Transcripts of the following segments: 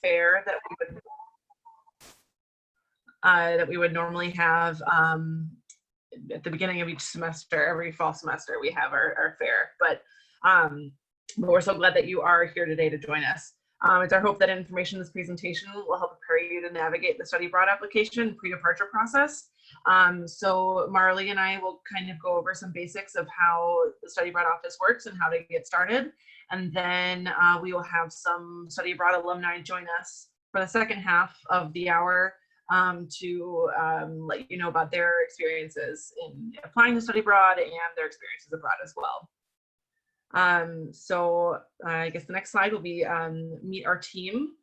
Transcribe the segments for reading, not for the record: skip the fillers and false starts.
fair that we would normally have at the beginning of each semester. Every fall semester we have our fair, but we're so glad that you are here today to join us. It's our hope that information in this presentation will help prepare you to navigate the study abroad application pre-departure process. So Marley and I will kind of go over some basics of how the study abroad office works and how to get started. And then we will have some study abroad alumni join us for the second half of the hour to let you know about their experiences in applying to study abroad and their experiences abroad as well. So I guess the next slide will be meet our team.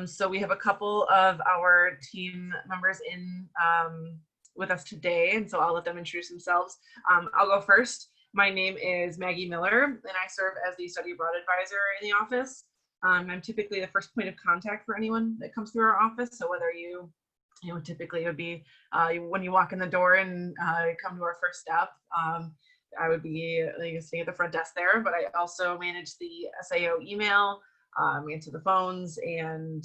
So we have a couple of our team members in with us today, and so I'll let them introduce themselves. I'll go first. My name is Maggie Miller, and I serve as the study abroad advisor in the office. I'm typically the first point of contact for anyone that comes through our office. So whether you know, typically it would be when you walk in the door and come to our first step. I would be sitting at the front desk there, but I also manage the SAO email, answer the phones, and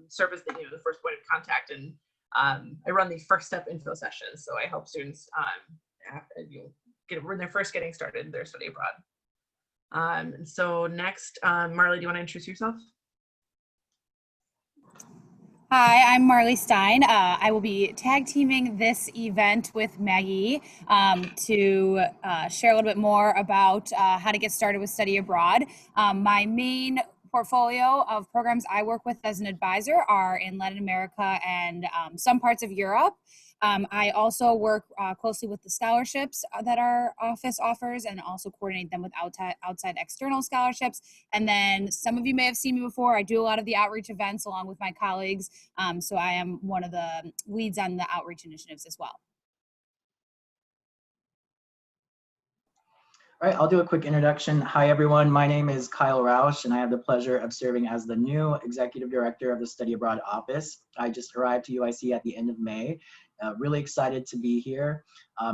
serve as the first point of contact. And I run the first step info sessions, so I help students when they're first getting started in their study abroad. And so next, Marley, do you want to introduce yourself? Hi, I'm Marley Stein. I will be tag teaming this event with Maggie to share a little bit more about how to get started with study abroad. My main portfolio of programs I work with as an advisor are in Latin America and some parts of Europe. I also work closely with the scholarships that our office offers and also coordinate them with outside external scholarships. And then some of you may have seen me before. I do a lot of the outreach events along with my colleagues. So I am one of the leads on the outreach initiatives as well. All right, I'll do a quick introduction. Hi, everyone. My name is Kyle Rausch, and I have the pleasure of serving as the new Executive Director of the Study Abroad Office. I just arrived to UIC at the end of May. Really excited to be here.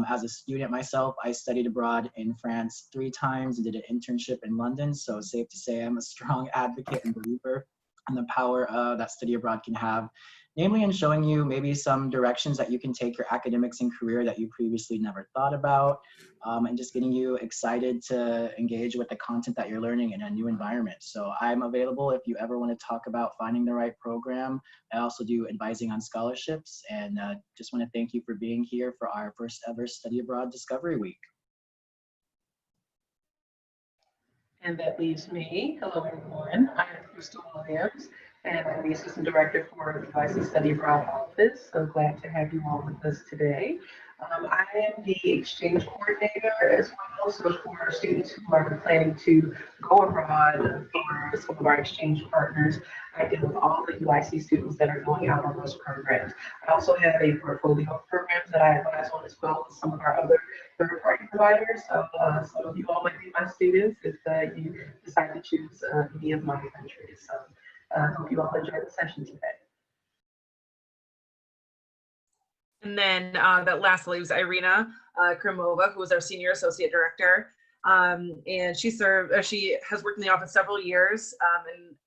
As a student myself, I studied abroad in France 3 times and did an internship in London, so safe to say I'm a strong advocate and believer in the power that study abroad can have, namely in showing you maybe some directions that you can take your academics and career that you previously never thought about, and just getting you excited to engage with the content that you're learning in a new environment. So I'm available if you ever want to talk about finding the right program. I also do advising on scholarships, and just want to thank you for being here for our first ever Study Abroad Discovery Week. And that leaves me. Hello, everyone. I am Crystal Williams, and I'm the Assistant Director for the UIC Study Abroad Office. So glad to have you all with us today. I am the exchange coordinator as well, so for students who are planning to go abroad for some of our exchange partners, I deal with all the UIC students that are going out on those programs. I also have a portfolio of programs that I advise on as well with some of our other third-party providers. So some of you all might be my students if you decide to choose any of my countries. So I hope you all enjoy the session today. And then that last leaves Irina Krimova, who is our Senior Associate Director. And she has worked in the office several years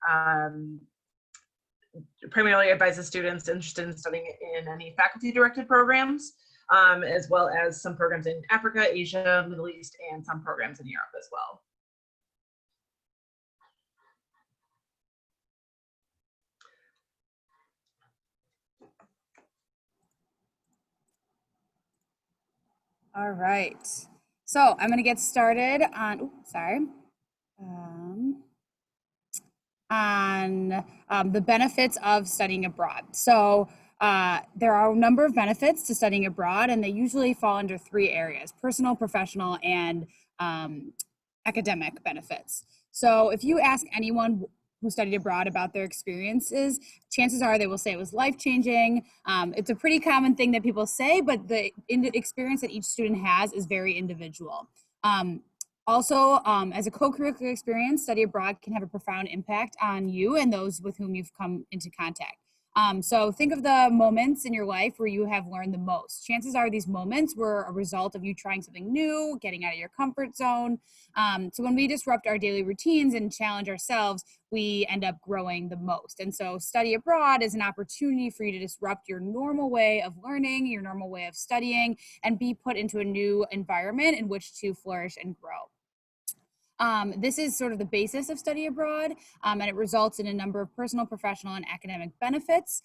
and primarily advises students interested in studying in any faculty-directed programs, as well as some programs in Africa, Asia, Middle East, and some programs in Europe as well. All right, so I'm going to get started on, the benefits of studying abroad. So there are a number of benefits to studying abroad, and they usually fall under 3 areas: personal, professional, and academic benefits. So if you ask anyone who studied abroad about their experiences, chances are they will say it was life-changing. It's a pretty common thing that people say, but the experience that each student has is very individual. Also, as a co-curricular experience, study abroad can have a profound impact on you and those with whom you've come into contact. So think of the moments in your life where you have learned the most. Chances are these moments were a result of you trying something new, getting out of your comfort zone. So when we disrupt our daily routines and challenge ourselves, we end up growing the most. And so study abroad is an opportunity for you to disrupt your normal way of learning, your normal way of studying, and be put into a new environment in which to flourish and grow. This is sort of the basis of study abroad, and it results in a number of personal, professional, and academic benefits.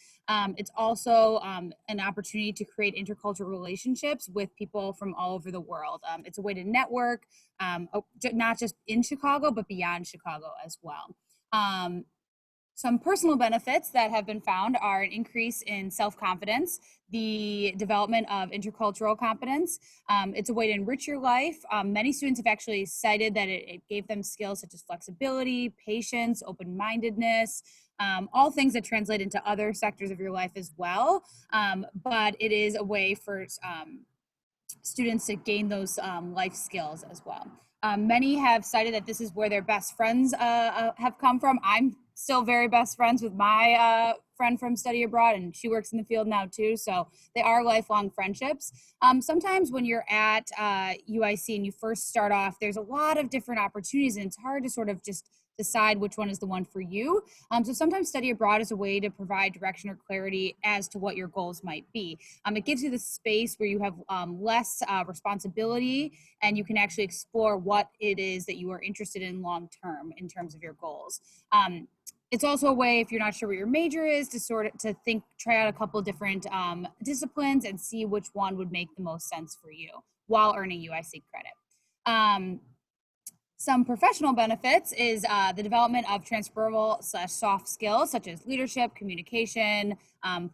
It's also an opportunity to create intercultural relationships with people from all over the world. It's a way to network, not just in Chicago, but beyond Chicago as well. Some personal benefits that have been found are an increase in self-confidence, the development of intercultural competence. It's a way to enrich your life. Many students have actually cited that it gave them skills such as flexibility, patience, open-mindedness, all things that translate into other sectors of your life as well. But it is a way for students to gain those life skills as well. Many have cited that this is where their best friends have come from. I'm still very best friends with my friend from study abroad, and she works in the field now too. So they are lifelong friendships. Sometimes when you're at UIC and you first start off, there's a lot of different opportunities, and it's hard to sort of just decide which one is the one for you. So sometimes study abroad is a way to provide direction or clarity as to what your goals might be. It gives you the space where you have less responsibility, and you can actually explore what it is that you are interested in long term in terms of your goals. It's also a way, if you're not sure what your major is, to try out a couple of different disciplines and see which one would make the most sense for you while earning UIC credit. Some professional benefits is the development of transferable/soft skills such as leadership, communication,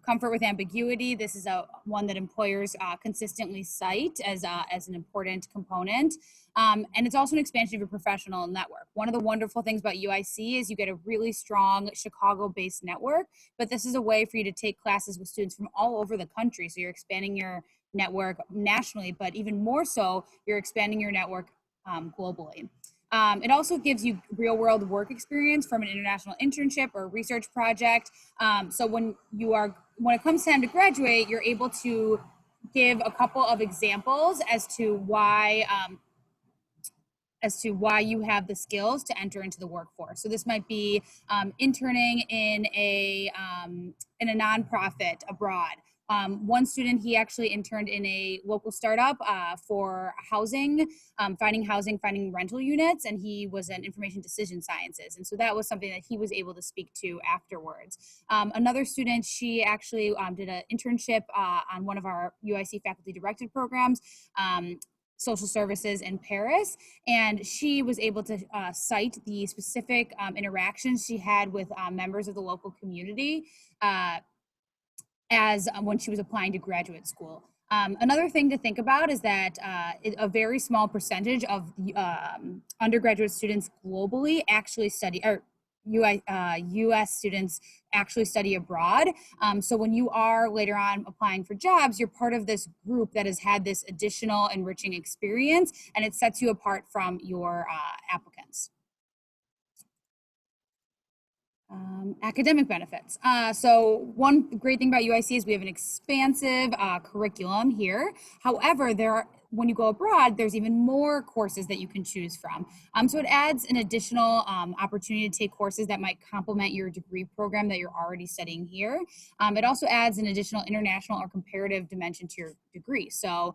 comfort with ambiguity. This is one that employers consistently cite as an important component. And it's also an expansion of your professional network. One of the wonderful things about UIC is you get a really strong Chicago-based network, but this is a way for you to take classes with students from all over the country. So you're expanding your network nationally, but even more so, you're expanding your network globally. It also gives you real world work experience from an international internship or research project. So when it comes time to graduate, you're able to give a couple of examples as to why you have the skills to enter into the workforce. So this might be interning in a nonprofit abroad. One student, he actually interned in a local startup for housing, finding rental units, and he was in information decision sciences. And so that was something that he was able to speak to afterwards. Another student, she actually did an internship on one of our UIC faculty directed programs, social services in Paris, and she was able to cite the specific interactions she had with members of the local community as when she was applying to graduate school. Another thing to think about is that a very small percentage of undergraduate students globally actually study, or US students actually study abroad. So when you are later on applying for jobs, you're part of this group that has had this additional enriching experience, and it sets you apart from your applicants. Academic benefits. So one great thing about UIC is we have an expansive curriculum here. However, when you go abroad, there's even more courses that you can choose from. So it adds an additional opportunity to take courses that might complement your degree program that you're already studying here. It also adds an additional international or comparative dimension to your degree. So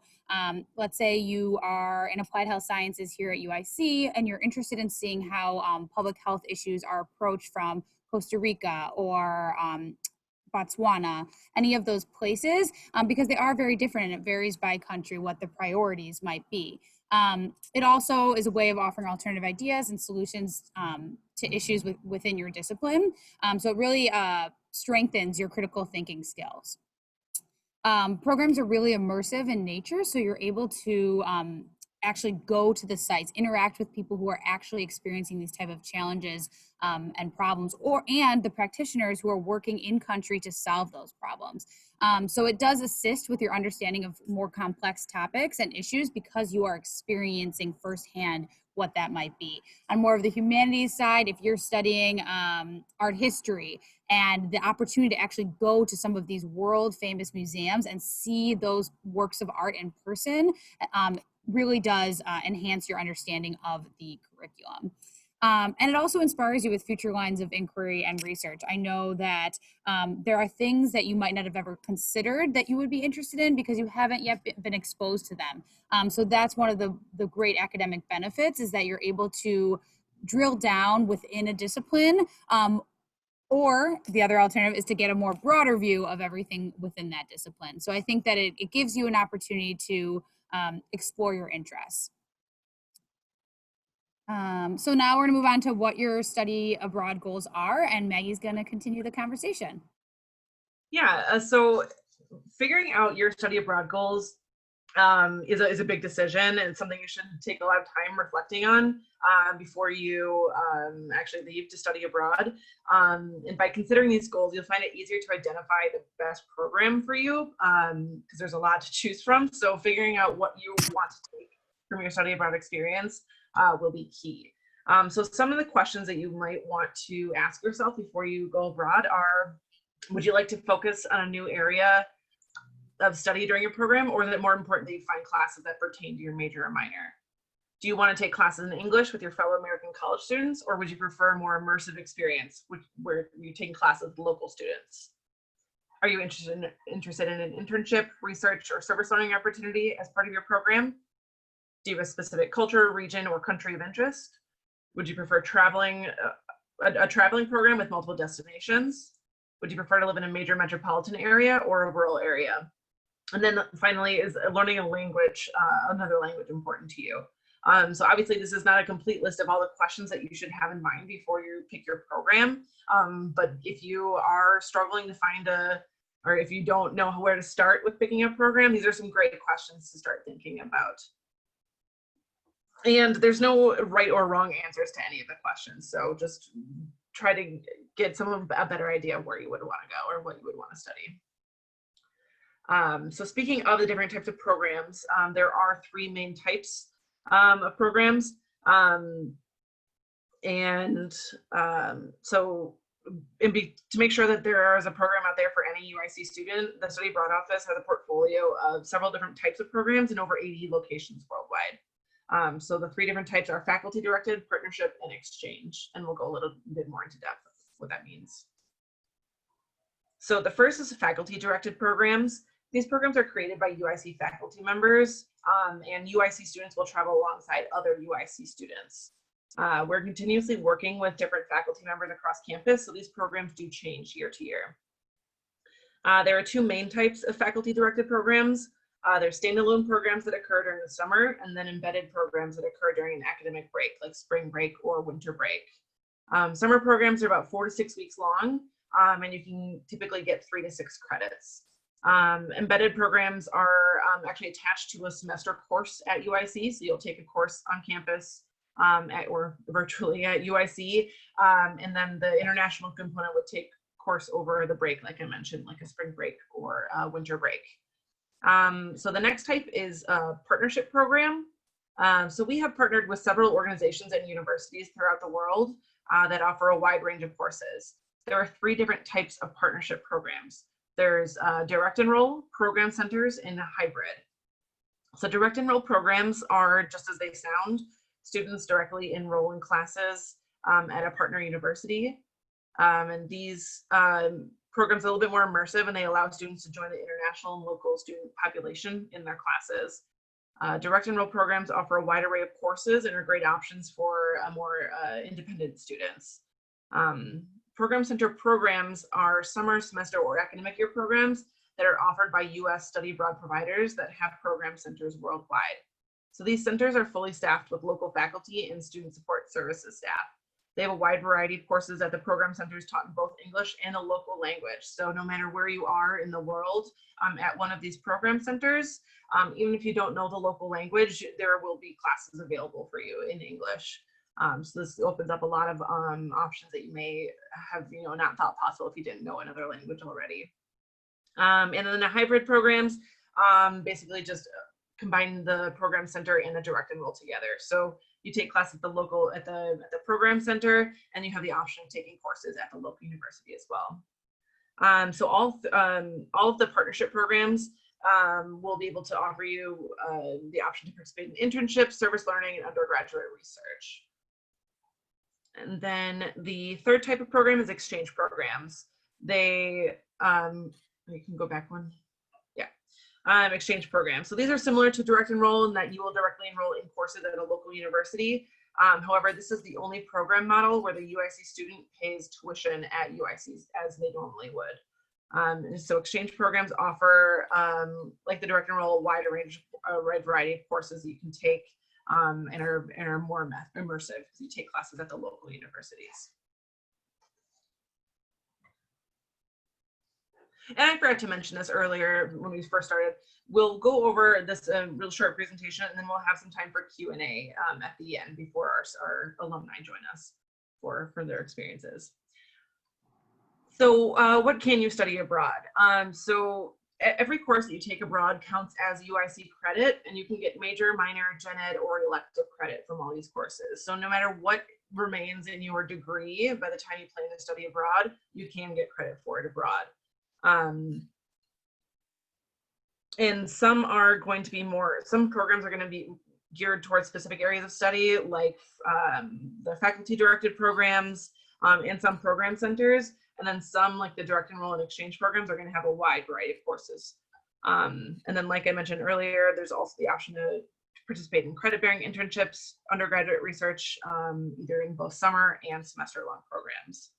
let's say you are in applied health sciences here at UIC and you're interested in seeing how public health issues are approached from Costa Rica or Botswana, any of those places, because they are very different and it varies by country what the priorities might be. It also is a way of offering alternative ideas and solutions to issues within your discipline. So it really strengthens your critical thinking skills. Programs are really immersive in nature, so you're able to actually go to the sites, interact with people who are actually experiencing these type of challenges and problems, and the practitioners who are working in country to solve those problems. So it does assist with your understanding of more complex topics and issues because you are experiencing firsthand what that might be. On more of the humanities side, if you're studying art history and the opportunity to actually go to some of these world famous museums and see those works of art in person really does enhance your understanding of the curriculum. And it also inspires you with future lines of inquiry and research. I know that there are things that you might not have ever considered that you would be interested in because you haven't yet been exposed to them. So that's one of the great academic benefits, is that you're able to drill down within a discipline, or the other alternative is to get a more broader view of everything within that discipline. So I think that it gives you an opportunity to explore your interests. So now we're gonna move on to what your study abroad goals are, and Maggie's gonna continue the conversation. Yeah, so figuring out your study abroad goals is a big decision, and something you should take a lot of time reflecting on before you actually leave to study abroad. And by considering these goals, you'll find it easier to identify the best program for you, because there's a lot to choose from. So figuring out what you want to take from your study abroad experience will be key. So some of the questions that you might want to ask yourself before you go abroad are, would you like to focus on a new area of study during your program, or is it more important that you find classes that pertain to your major or minor? Do you want to take classes in English with your fellow American college students, or would you prefer a more immersive experience where you're taking classes with local students? Are you interested in an internship, research, or service learning opportunity as part of your program? Do you have a specific culture, region, or country of interest? Would you prefer traveling, a traveling program with multiple destinations? Would you prefer to live in a major metropolitan area or a rural area? And then finally, is learning a language, another language, important to you? So obviously this is not a complete list of all the questions that you should have in mind before you pick your program. But if you are struggling to find or if you don't know where to start with picking a program, these are some great questions to start thinking about. And there's no right or wrong answers to any of the questions. So just try to get a better idea of where you would want to go or what you would want to study. So speaking of the different types of programs, there are three main types of programs. To make sure that there is a program out there for any UIC student, the Study Abroad Office has a portfolio of several different types of programs in over 80 locations worldwide. So the three different types are faculty directed, partnership, and exchange. And we'll go a little bit more into depth of what that means. So the first is faculty directed programs. These programs are created by UIC faculty members, and UIC students will travel alongside other UIC students. We're continuously working with different faculty members across campus, so these programs do change year to year. There are two main types of faculty directed programs. There's standalone programs that occur during the summer, and then embedded programs that occur during an academic break, like spring break or winter break. Summer programs are about 4 to 6 weeks long, and you can typically get 3 to 6 credits. Embedded programs are actually attached to a semester course at UIC, so you'll take a course on campus or virtually at UIC, and then the international component would take course over the break, like I mentioned, like a spring break or a winter break. So the next type is a partnership program. So we have partnered with several organizations and universities throughout the world that offer a wide range of courses. There are 3 different types of partnership programs. There's direct enroll, program centers, and hybrid. So direct enroll programs are just as they sound. Students directly enroll in classes at a partner university. And these programs are a little bit more immersive, and they allow students to join the international and local student population in their classes. Direct enroll programs offer a wide array of courses and are great options for more independent students. Program center programs are summer, semester, or academic year programs that are offered by US study abroad providers that have program centers worldwide. So these centers are fully staffed with local faculty and student support services staff. They have a wide variety of courses at the program centers taught in both English and a local language. So no matter where you are in the world at one of these program centers, even if you don't know the local language, there will be classes available for you in English. So this opens up a lot of options that you may have, not thought possible if you didn't know another language already. And then the hybrid programs basically just combine the program center and the direct enroll together. So you take classes at the local, at the program center, and you have the option of taking courses at the local university as well. So all of the partnership programs will be able to offer you the option to participate in internships, service learning, and undergraduate research. And then the third type of program is exchange programs. They, you can go back one. Yeah, exchange programs. So these are similar to direct enroll in that you will directly enroll in courses at a local university. However, this is the only program model where the UIC student pays tuition at UICs as they normally would. And so exchange programs offer, like the direct enroll, a wide variety of courses that you can take and are more immersive because you take classes at the local universities. And I forgot to mention this earlier when we first started. We'll go over this real short presentation, and then we'll have some time for Q&A at the end before our alumni join us for their experiences. So what can you study abroad? So every course that you take abroad counts as UIC credit, and you can get major, minor, gen ed, or elective credit from all these courses. So no matter what remains in your degree, by the time you plan to study abroad, you can get credit for it abroad. And some are going to be some programs are going to be geared towards specific areas of study, like the faculty directed programs and some program centers. And then some, like the direct enroll and exchange programs, are going to have a wide variety of courses. And then, like I mentioned earlier, there's also the option to participate in credit-bearing internships, undergraduate research, either in both summer and semester-long programs.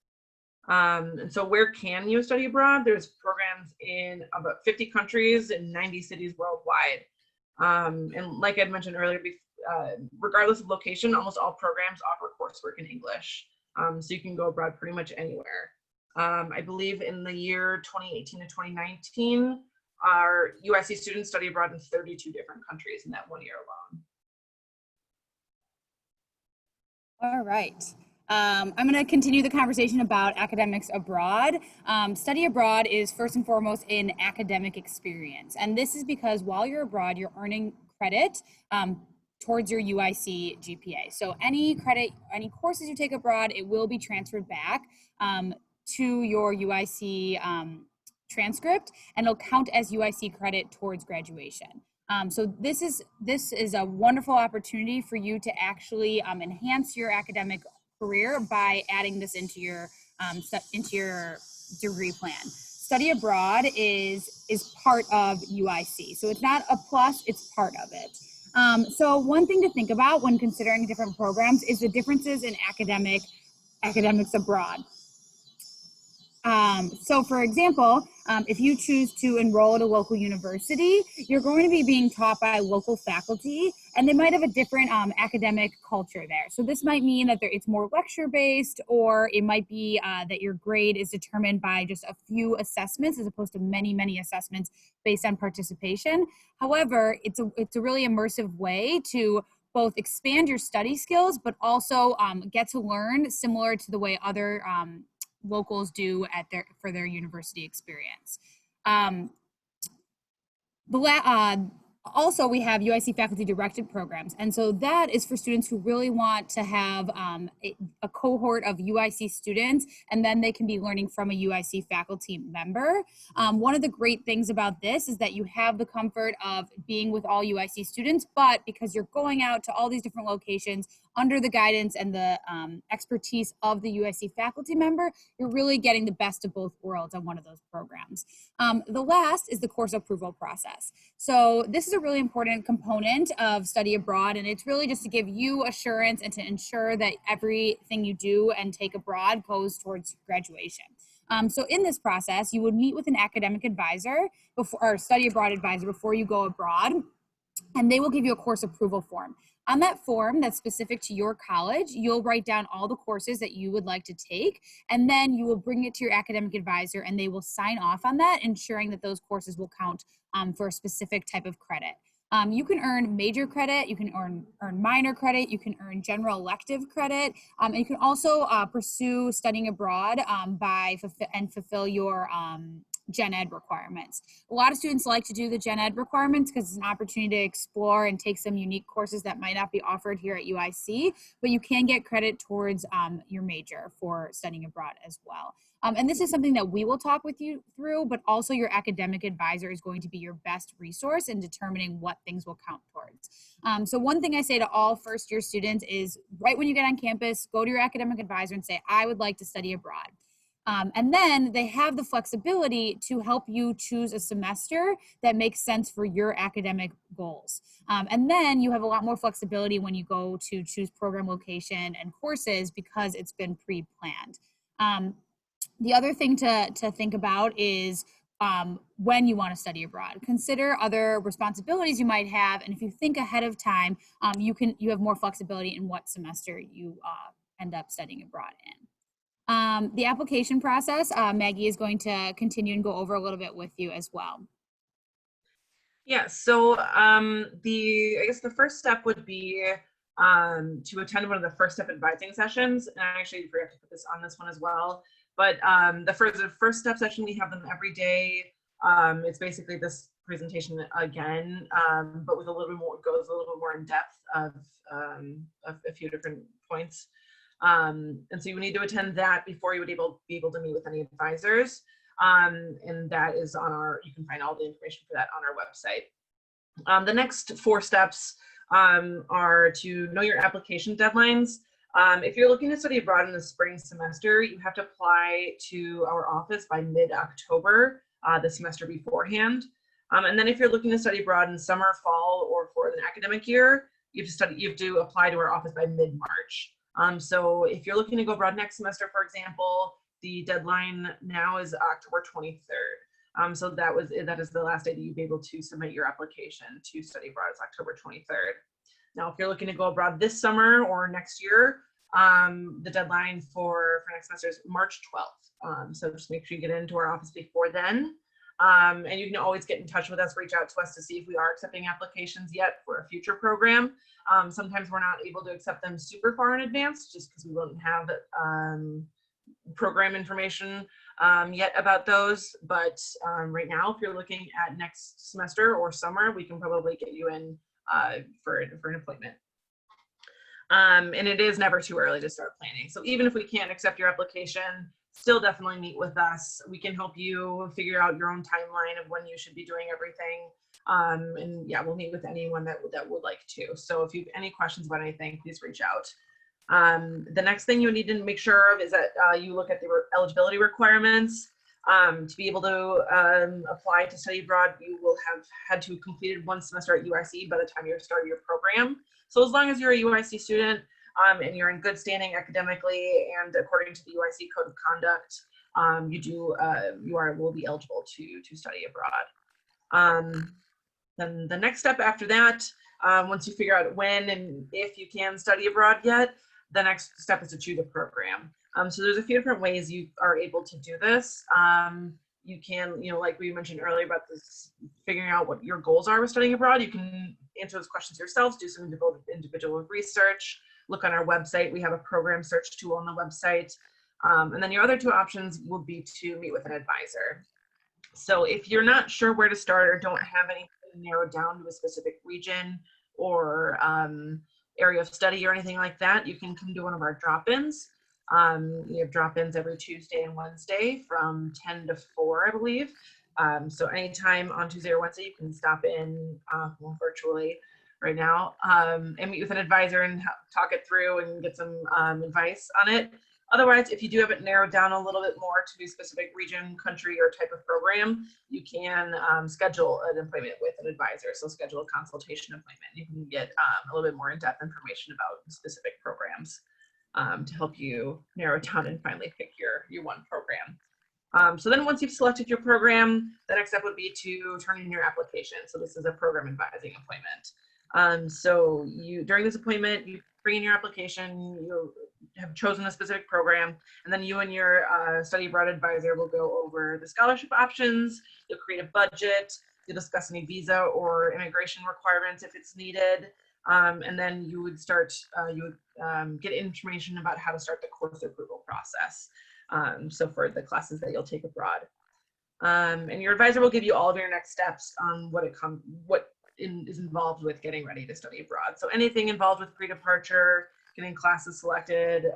And so where can you study abroad? There's programs in about 50 countries in 90 cities worldwide. And like I mentioned earlier, regardless of location, almost all programs offer coursework in English. So you can go abroad pretty much anywhere. I believe in the year 2018 to 2019, our UIC students study abroad in 32 different countries in that 1 year alone. All right. I'm going to continue the conversation about academics abroad. Study abroad is first and foremost an academic experience. And this is because while you're abroad, you're earning credit towards your UIC GPA. So any credit, any courses you take abroad, it will be transferred back to your UIC transcript, and it'll count as UIC credit towards graduation. So this is a wonderful opportunity for you to actually enhance your academic career by adding this into your degree plan. Study abroad is part of UIC, so it's not a plus, it's part of it. So one thing to think about when considering different programs is the differences in academics abroad. So for example, if you choose to enroll at a local university, you're going to be being taught by local faculty, and they might have a different academic culture there. So this might mean that it's more lecture-based, or it might be that your grade is determined by just a few assessments as opposed to many, many assessments based on participation. However, it's a really immersive way to both expand your study skills, but also get to learn similar to the way other locals do for their university experience. Also, we have UIC faculty directed programs. And so that is for students who really want to have a cohort of UIC students, and then they can be learning from a UIC faculty member. One of the great things about this is that you have the comfort of being with all UIC students, but because you're going out to all these different locations under the guidance and the expertise of the UIC faculty member, you're really getting the best of both worlds on one of those programs. The last is the course approval process. So this is a really important component of study abroad, and it's really just to give you assurance and to ensure that everything you do and take abroad goes towards graduation. So in this process, you would meet with an academic advisor or study abroad advisor before you go abroad, and they will give you a course approval form. On that form that's specific to your college, you'll write down all the courses that you would like to take, and then you will bring it to your academic advisor, and they will sign off on that, ensuring that those courses will count for a specific type of credit. You can earn major credit, you can earn minor credit, you can earn general elective credit, and you can also pursue studying abroad and fulfill your gen ed requirements. A lot of students like to do the gen ed requirements because it's an opportunity to explore and take some unique courses that might not be offered here at UIC, but you can get credit towards your major for studying abroad as well. And this is something that we will talk with you through, but also your academic advisor is going to be your best resource in determining what things will count towards. So one thing I say to all first year students is right when you get on campus, go to your academic advisor and say, I would like to study abroad. And then they have the flexibility to help you choose a semester that makes sense for your academic goals. And then you have a lot more flexibility when you go to choose program location and courses because it's been pre-planned. The other thing to think about is when you want to study abroad. Consider other responsibilities you might have, and if you think ahead of time, you have more flexibility in what semester you end up studying abroad in. The application process, Maggie is going to continue and go over a little bit with you as well. Yeah, so I guess the first step would be to attend one of the first step advising sessions. And I actually forgot to put this on this one as well. But the first step session, we have them every day. It's basically this presentation again, but with a little bit more, goes a little bit more in depth of a few different points. And so you would need to attend that before you would be able to meet with any advisors. And that is on you can find all the information for that on our website. The next 4 steps are to know your application deadlines. If you're looking to study abroad in the spring semester, you have to apply to our office by mid-October, the semester beforehand. And then if you're looking to study abroad in summer, fall, or for an academic year, you have to apply to our office by mid-March. So if you're looking to go abroad next semester, for example, the deadline now is October 23rd. So that is the last day that you'd be able to submit your application to study abroad is October 23rd. Now, if you're looking to go abroad this summer or next year, the deadline for next semester is March 12th. So just make sure you get into our office before then. And you can always get in touch with us, reach out to us to see if we are accepting applications yet for a future program. Sometimes we're not able to accept them super far in advance just because we won't have program information yet about those. But right now, if you're looking at next semester or summer, we can probably get you in for an appointment. And it is never too early to start planning. So even if we can't accept your application, still definitely meet with us. We can help you figure out your own timeline of when you should be doing everything. And yeah, we'll meet with anyone that would like to. So if you have any questions about anything, please reach out. The next thing you need to make sure of is that you look at the eligibility requirements. To be able to apply to study abroad, you will have had to have completed 1 semester at UIC by the time you start your program. So as long as you're a UIC student and you're in good standing academically and according to the UIC Code of Conduct, will be eligible to study abroad. Then the next step after that, once you figure out when and if you can study abroad yet, the next step is to choose a program. So there's a few different ways you are able to do this. You can, like we mentioned earlier about this, figuring out what your goals are with studying abroad. You can answer those questions yourselves, do some individual research, look on our website. We have a program search tool on the website. And then your other 2 options will be to meet with an advisor. So if you're not sure where to start or don't have anything narrowed down to a specific region or area of study or anything like that, you can come to one of our drop-ins. We have drop-ins every Tuesday and Wednesday from 10 to 4, I believe. So anytime on Tuesday or Wednesday, you can stop in virtually right now and meet with an advisor and talk it through and get some advice on it. Otherwise, if you do have it narrowed down a little bit more to a specific region, country, or type of program, you can schedule an appointment with an advisor. So schedule a consultation appointment. You can get a little bit more in-depth information about specific programs to help you narrow down and finally pick your one program. So then once you've selected your program, the next step would be to turn in your application. So this is a program advising appointment. So during this appointment, you bring in your application, you have chosen a specific program, and then you and your study abroad advisor will go over the scholarship options. You'll create a budget. You'll discuss any visa or immigration requirements if it's needed. And then you would get information about how to start the course approval process. So for the classes that you'll take abroad. And your advisor will give you all of your next steps on what is involved with getting ready to study abroad. So anything involved with pre-departure, getting classes selected,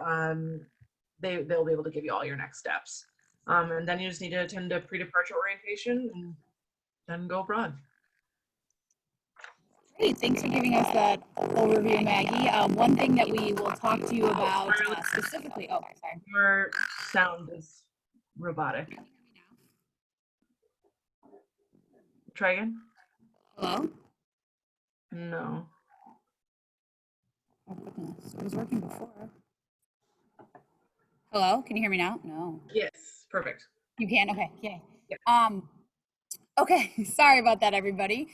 they'll be able to give you all your next steps. And then you just need to attend a pre-departure orientation and then go abroad. Great, thanks for giving us that overview, Maggie. One thing that we will talk to you about specifically, oh, sorry. Your sound is robotic. Try again. Hello? No. Oh goodness, it was working before. Hello, can you hear me now? No. Yes, perfect. You can? Okay, yay. Yeah. Okay, sorry about that, everybody.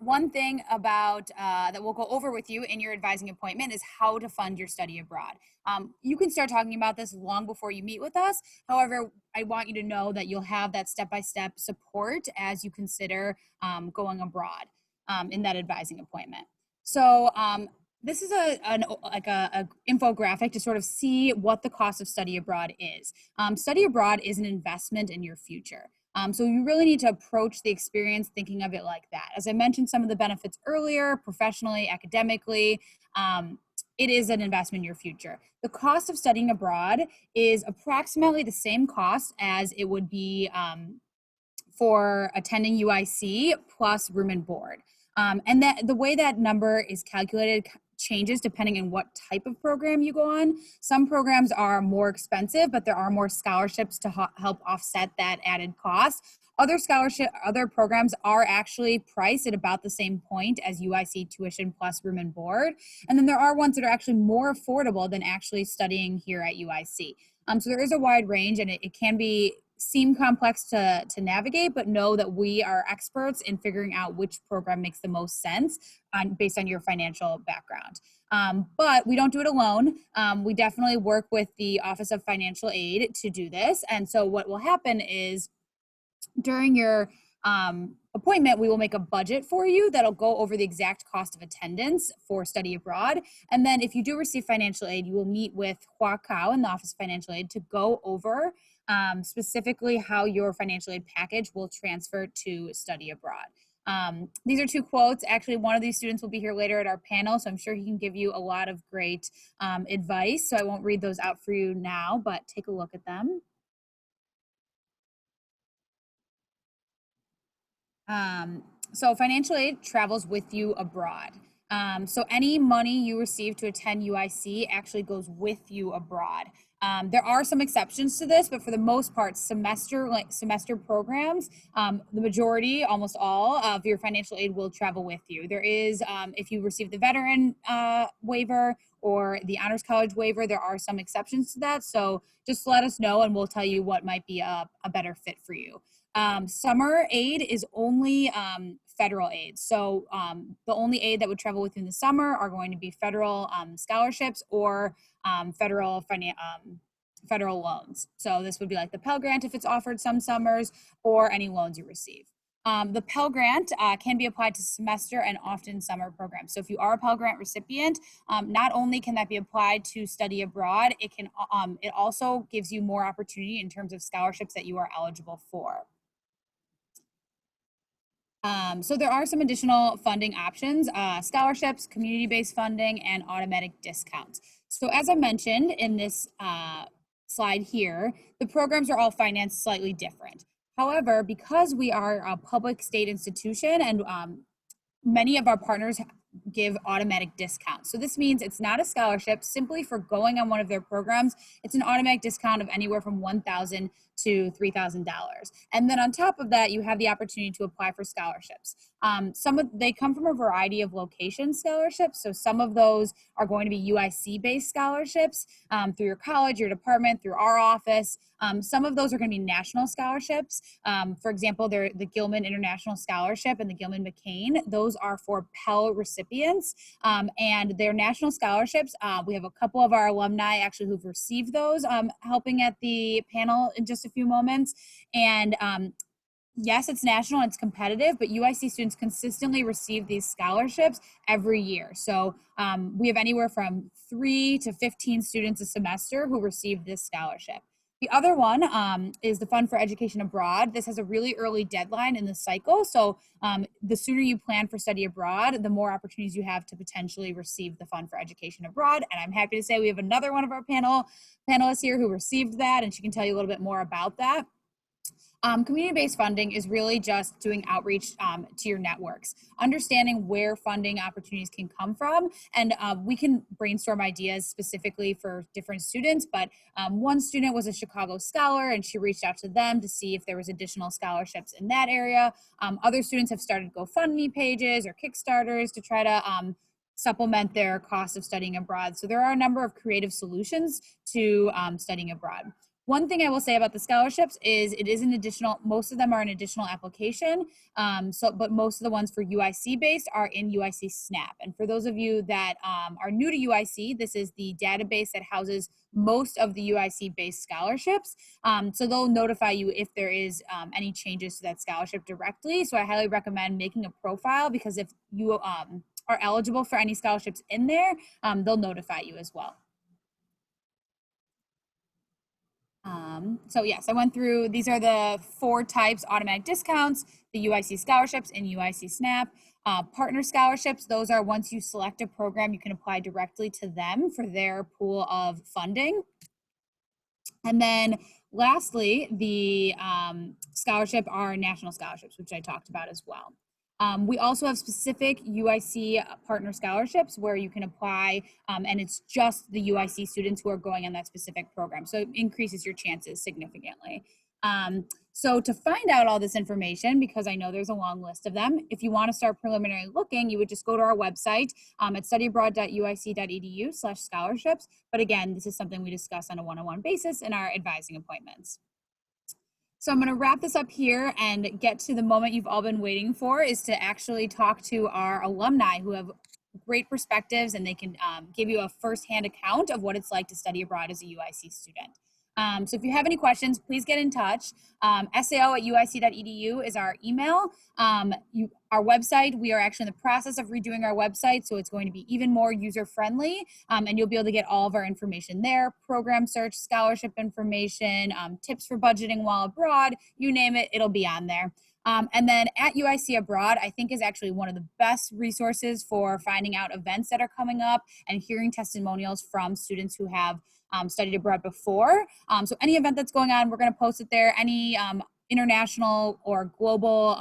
One thing about that we'll go over with you in your advising appointment is how to fund your study abroad. You can start talking about this long before you meet with us. However, I want you to know that you'll have that step-by-step support as you consider going abroad in that advising appointment. So this is a infographic to sort of see what the cost of study abroad is. Study abroad is an investment in your future. So you really need to approach the experience thinking of it like that. As I mentioned some of the benefits earlier, professionally, academically, it is an investment in your future. The cost of studying abroad is approximately the same cost as it would be for attending UIC plus room and board. And that the way that number is calculated changes depending on what type of program you go on. Some programs are more expensive, but there are more scholarships to help offset that added cost. Other programs are actually priced at about the same point as UIC tuition plus room and board. And then there are ones that are actually more affordable than actually studying here at UIC. So there is a wide range, and it can seem complex to navigate, but know that we are experts in figuring out which program makes the most sense based on your financial background. But we don't do it alone. We definitely work with the Office of Financial Aid to do this. And so what will happen is during your appointment, we will make a budget for you that'll go over the exact cost of attendance for study abroad. And then if you do receive financial aid, you will meet with Hua Kao in the Office of Financial Aid to go over specifically how your financial aid package will transfer to study abroad. These are two quotes. Actually, one of these students will be here later at our panel, so I'm sure he can give you a lot of great advice. So I won't read those out for you now, but take a look at them. So financial aid travels with you abroad. So any money you receive to attend UIC actually goes with you abroad. There are some exceptions to this, but for the most part, semester programs, the majority, almost all of your financial aid will travel with you. There is, if you receive the veteran waiver or the honors college waiver, there are some exceptions to that. So just let us know and we'll tell you what might be a better fit for you. Summer aid is only federal aid. So the only aid that would travel within the summer are going to be federal scholarships or federal loans. So this would be like the Pell Grant if it's offered some summers, or any loans you receive. The Pell Grant can be applied to semester and often summer programs. So if you are a Pell Grant recipient, not only can that be applied to study abroad, it also gives you more opportunity in terms of scholarships that you are eligible for. So there are some additional funding options, scholarships, community-based funding, and automatic discounts. So as I mentioned in this slide here, the programs are all financed slightly different. However, because we are a public state institution and many of our partners give automatic discounts. So this means it's not a scholarship simply for going on one of their programs. It's an automatic discount of anywhere from $1,000 to $3,000. And then on top of that, you have the opportunity to apply for scholarships. They come from a variety of location scholarships. So some of those are going to be UIC based scholarships through your college, your department, through our office. Some of those are going to be national scholarships. For example, the Gilman International Scholarship and the Gilman McCain. Those are for Pell recipients, and they're national scholarships. We have a couple of our alumni actually who've received those, helping at the panel in just a few moments. And yes, it's national and it's competitive, but UIC students consistently receive these scholarships every year. So we have anywhere from 3 to 15 students a semester who receive this scholarship. The other one is the Fund for Education Abroad. This has a really early deadline in the cycle. So the sooner you plan for study abroad, the more opportunities you have to potentially receive the Fund for Education Abroad. And I'm happy to say we have another one of our panelists here who received that, and she can tell you a little bit more about that. Community-based funding is really just doing outreach to your networks, understanding where funding opportunities can come from, and we can brainstorm ideas specifically for different students, but one student was a Chicago scholar and she reached out to them to see if there was additional scholarships in that area. Other students have started GoFundMe pages or Kickstarters to try to supplement their cost of studying abroad. So there are a number of creative solutions to studying abroad. One thing I will say about the scholarships is it is an additional, most of them are an additional application, but most of the ones for UIC based are in UIC SNAP. And for those of you that are new to UIC, this is the database that houses most of the UIC based scholarships. So they'll notify you if there is any changes to that scholarship directly. So I highly recommend making a profile, because if you are eligible for any scholarships in there, they'll notify you as well. So yes, I went through, these are the 4 types: automatic discounts, the UIC scholarships, and UIC SNAP. Partner scholarships, those are once you select a program, you can apply directly to them for their pool of funding. And then lastly, the scholarship are national scholarships, which I talked about as well. We also have specific UIC partner scholarships where you can apply, and it's just the UIC students who are going on that specific program. So it increases your chances significantly. So to find out all this information, because I know there's a long list of them, if you want to start preliminary looking, you would just go to our website at studyabroad.uic.edu/scholarships. But again, this is something we discuss on a one-on-one basis in our advising appointments. So I'm going to wrap this up here and get to the moment you've all been waiting for, is to actually talk to our alumni who have great perspectives, and they can give you a firsthand account of what it's like to study abroad as a UIC student. So if you have any questions, please get in touch. sao@uic.edu is our email. Our website, we are actually in the process of redoing our website, so it's going to be even more user-friendly, and you'll be able to get all of our information there: program search, scholarship information, tips for budgeting while abroad, you name it, it'll be on there. And then at UIC Abroad, I think is actually one of the best resources for finding out events that are coming up and hearing testimonials from students who have studied abroad before. So any event that's going on, we're going to post it there. Any international or global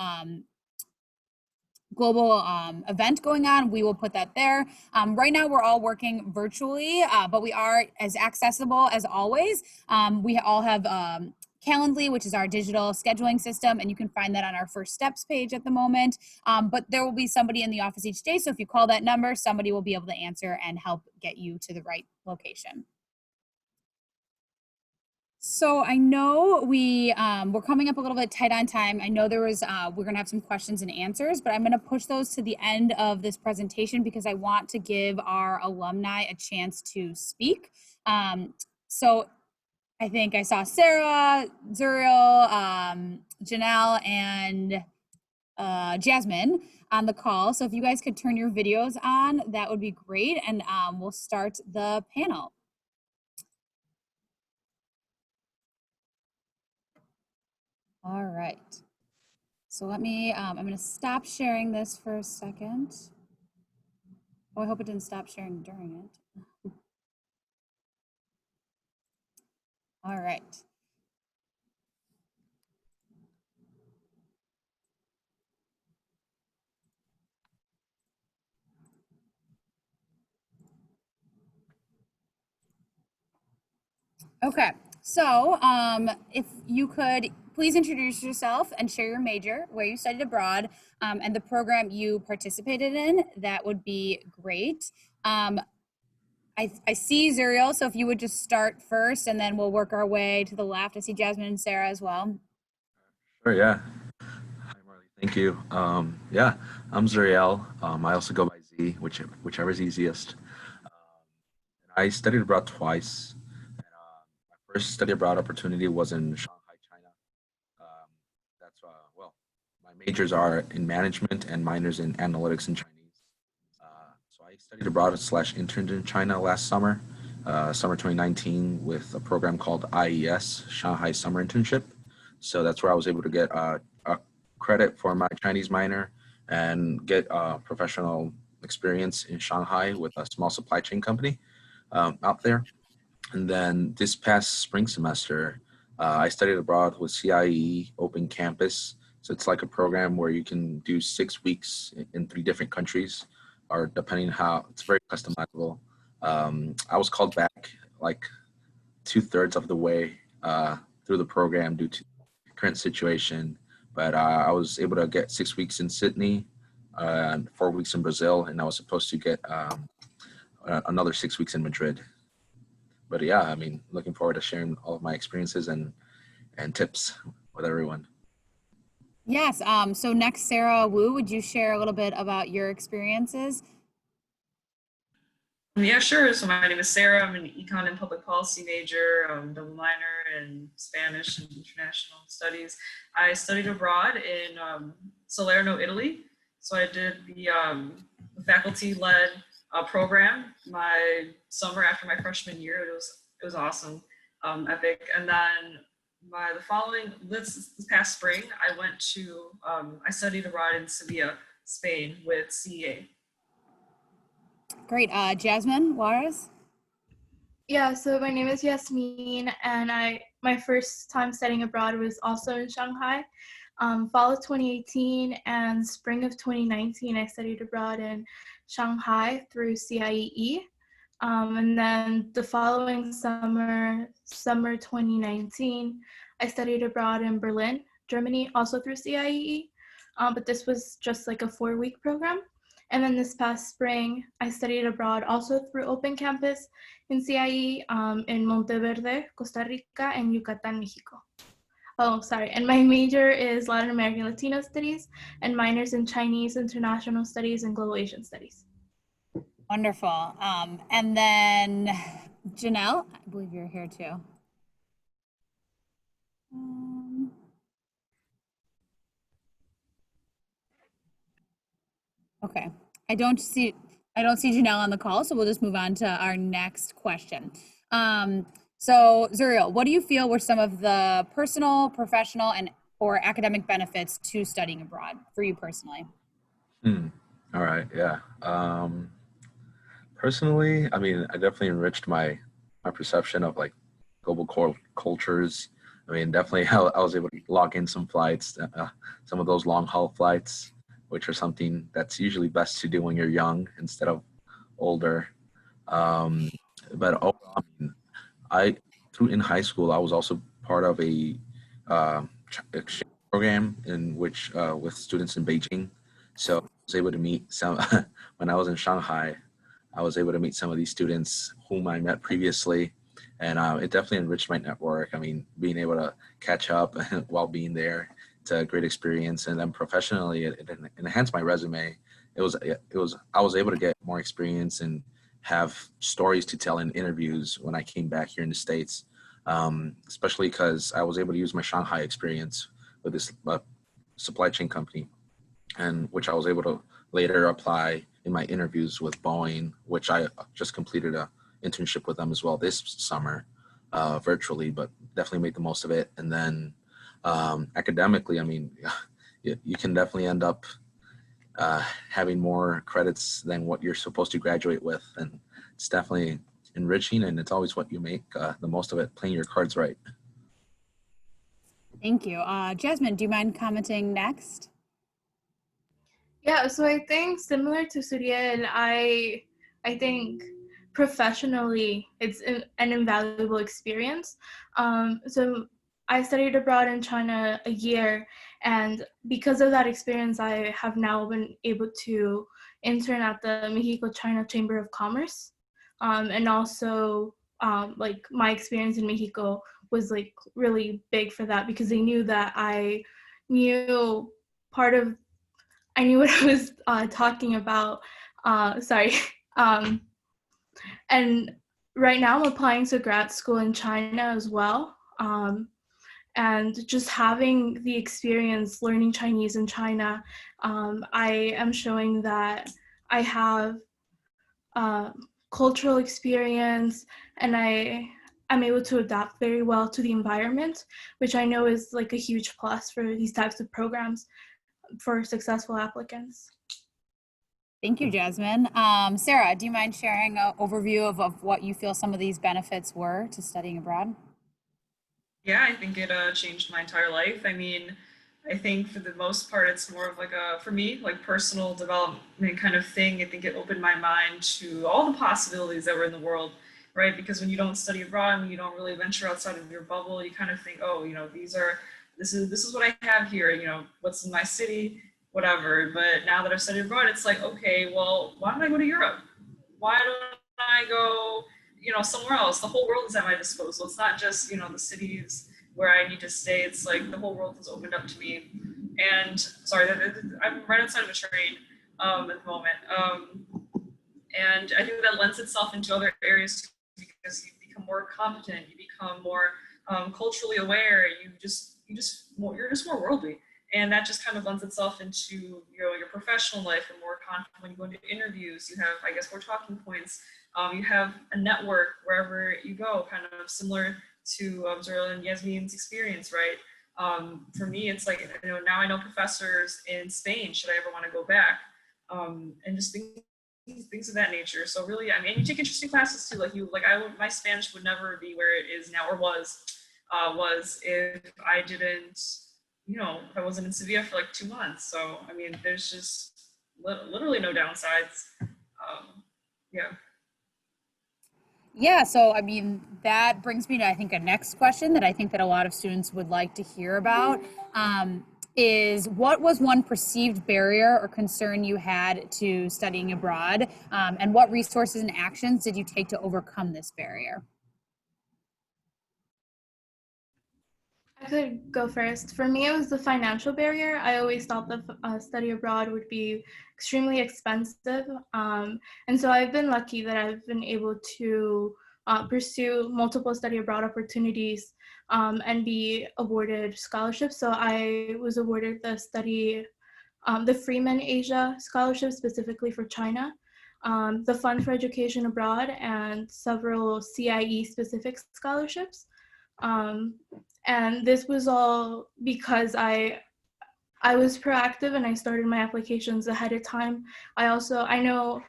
event going on, we will put that there. Right now, we're all working virtually, but we are as accessible as always. We all have Calendly, which is our digital scheduling system, and you can find that on our First Steps page at the moment. But there will be somebody in the office each day, so if you call that number, somebody will be able to answer and help get you to the right location. So I know we're coming up a little bit tight on time. I know we're going to have some questions and answers, but I'm going to push those to the end of this presentation because I want to give our alumni a chance to speak. So I think I saw Sarah, Zuriel, Janelle, and Jasmine on the call. So if you guys could turn your videos on, that would be great. And we'll start the panel. All right. So let me, I'm going to stop sharing this for a second. Oh, I hope it didn't stop sharing during it. All right. Okay, so if you could please introduce yourself and share your major, where you studied abroad, and the program you participated in, that would be great. I see Zuriel, so if you would just start first and then we'll work our way to the left. I see Jasmine and Sarah as well. Sure, yeah. Hi, Marley. Thank you. Yeah, I'm Zuriel. I also go by Z, whichever is easiest. I studied abroad twice. And, my first study abroad opportunity was in Shanghai, China. Well, my majors are in management and minors in analytics and Chinese. So I studied abroad / interned in China last summer, summer 2019 with a program called IES, Shanghai Summer Internship. So that's where I was able to get a credit for my Chinese minor and get professional experience in Shanghai with a small supply chain company out there. And then this past spring semester, I studied abroad with CIE Open Campus. So it's like a program where you can do 6 weeks in 3 different countries, or depending how it's very customizable. I was called back like 2/3 of the way through the program due to the current situation, but I was able to get 6 weeks in Sydney and 4 weeks in Brazil, and I was supposed to get another 6 weeks in Madrid. But yeah, I mean, looking forward to sharing all of my experiences and tips with everyone. Yes. So next, Sarah Wu, would you share a little bit about your experiences? Yeah, sure. So my name is Sarah. I'm an econ and public policy major, double minor in Spanish and international studies. I studied abroad in Salerno, Italy. So I did the faculty-led program my summer after my freshman year. It was awesome, epic. And then this past spring, I studied abroad in Sevilla, Spain with CEA. Great. Jasmine Juarez? Yeah, so my name is Yasmin, and my first time studying abroad was also in Shanghai. Fall of 2018 and spring of 2019, I studied abroad in Shanghai through CIEE. And then the following summer 2019, I studied abroad in Berlin, Germany, also through CIEE. But this was just like a 4-week program. And then this past spring, I studied abroad also through Open Campus in CIE in Monteverde, Costa Rica, and Yucatan, Mexico. Oh, sorry. And my major is Latin American Latino Studies and minors in Chinese International Studies and Global Asian Studies. Wonderful. And then Janelle, I believe you're here too. Okay. I don't see Janelle on the call, so we'll just move on to our next question. So Zuriel, what do you feel were some of the personal, professional, or academic benefits to studying abroad for you personally? All right, yeah. Personally, I mean, I definitely enriched my perception of like global cultures. I mean, definitely I was able to lock in some flights, some of those long haul flights, which are something that's usually best to do when you're young instead of older. But overall, I mean, in high school, I was also part of a exchange program in which with students in Beijing. So I was able to meet some when I was in Shanghai. I was able to meet some of these students whom I met previously, and it definitely enriched my network. I mean, being able to catch up while being there, it's a great experience. And then professionally, it enhanced my resume. I was able to get more experience and have stories to tell in interviews when I came back here in the States, especially because I was able to use my Shanghai experience with this supply chain company, and which I was able to later apply in my interviews with Boeing, which I just completed a internship with them as well this summer, virtually, but definitely made the most of it. And then academically, I mean, you can definitely end up having more credits than what you're supposed to graduate with, and it's definitely enriching, and it's always what you make the most of it, playing your cards right. Thank you. Jasmine, do you mind commenting next? Yeah, so I think similar to Suriel, I think professionally it's an invaluable experience. So I studied abroad in China a year, and because of that experience, I have now been able to intern at the Mexico-China Chamber of Commerce. And also like my experience in Mexico was like really big for that, because they knew that I knew I knew what I was talking about. Sorry. And right now I'm applying to grad school in China as well. And just having the experience learning Chinese in China, I am showing that I have cultural experience, and I'm able to adapt very well to the environment, which I know is like a huge plus for these types of programs for successful applicants. Thank you, Jasmine. Sarah, do you mind sharing an overview of what you feel some of these benefits were to studying abroad? Yeah, I think it changed my entire life. I mean, I think for the most part, it's more of like for me, like personal development kind of thing. I think it opened my mind to all the possibilities that were in the world, right? Because when you don't study abroad, when you don't really venture outside of your bubble, you kind of think, oh, this is what I have here, what's in my city, whatever. But now that I've studied abroad, it's like, okay, well, why don't I go to Europe? Why don't I go, somewhere else? The whole world is at my disposal. It's not just, the cities where I need to stay. It's like the whole world has opened up to me. And sorry, I'm right outside of a train at the moment. And I think that lends itself into other areas too, because you become more competent, you become more culturally aware, you're just more worldly. And that just kind of lends itself into your professional life and more confident when you go into interviews. You have, I guess, more talking points. You have a network wherever you go, kind of similar to Zuriel and Yasmin's experience, right? For me, it's like, now I know professors in Spain, should I ever want to go back, and just things of that nature. So really, I mean, you take interesting classes too. My Spanish would never be where it is now, or was if I didn't, if I wasn't in Sevilla for like 2 months. So I mean, there's just literally no downsides. Yeah. Yeah, so I mean, that brings me to, I think, a next question that I think that a lot of students would like to hear about, is what was one perceived barrier or concern you had to studying abroad, and what resources and actions did you take to overcome this barrier? I could go first. For me, it was the financial barrier. I always thought that study abroad would be extremely expensive. And so I've been lucky that I've been able to pursue multiple study abroad opportunities and be awarded scholarships. So I was awarded the Freeman Asia Scholarship specifically for China, the Fund for Education Abroad, and several CIE specific scholarships. And this was all because I was proactive and I started my applications ahead of time. I know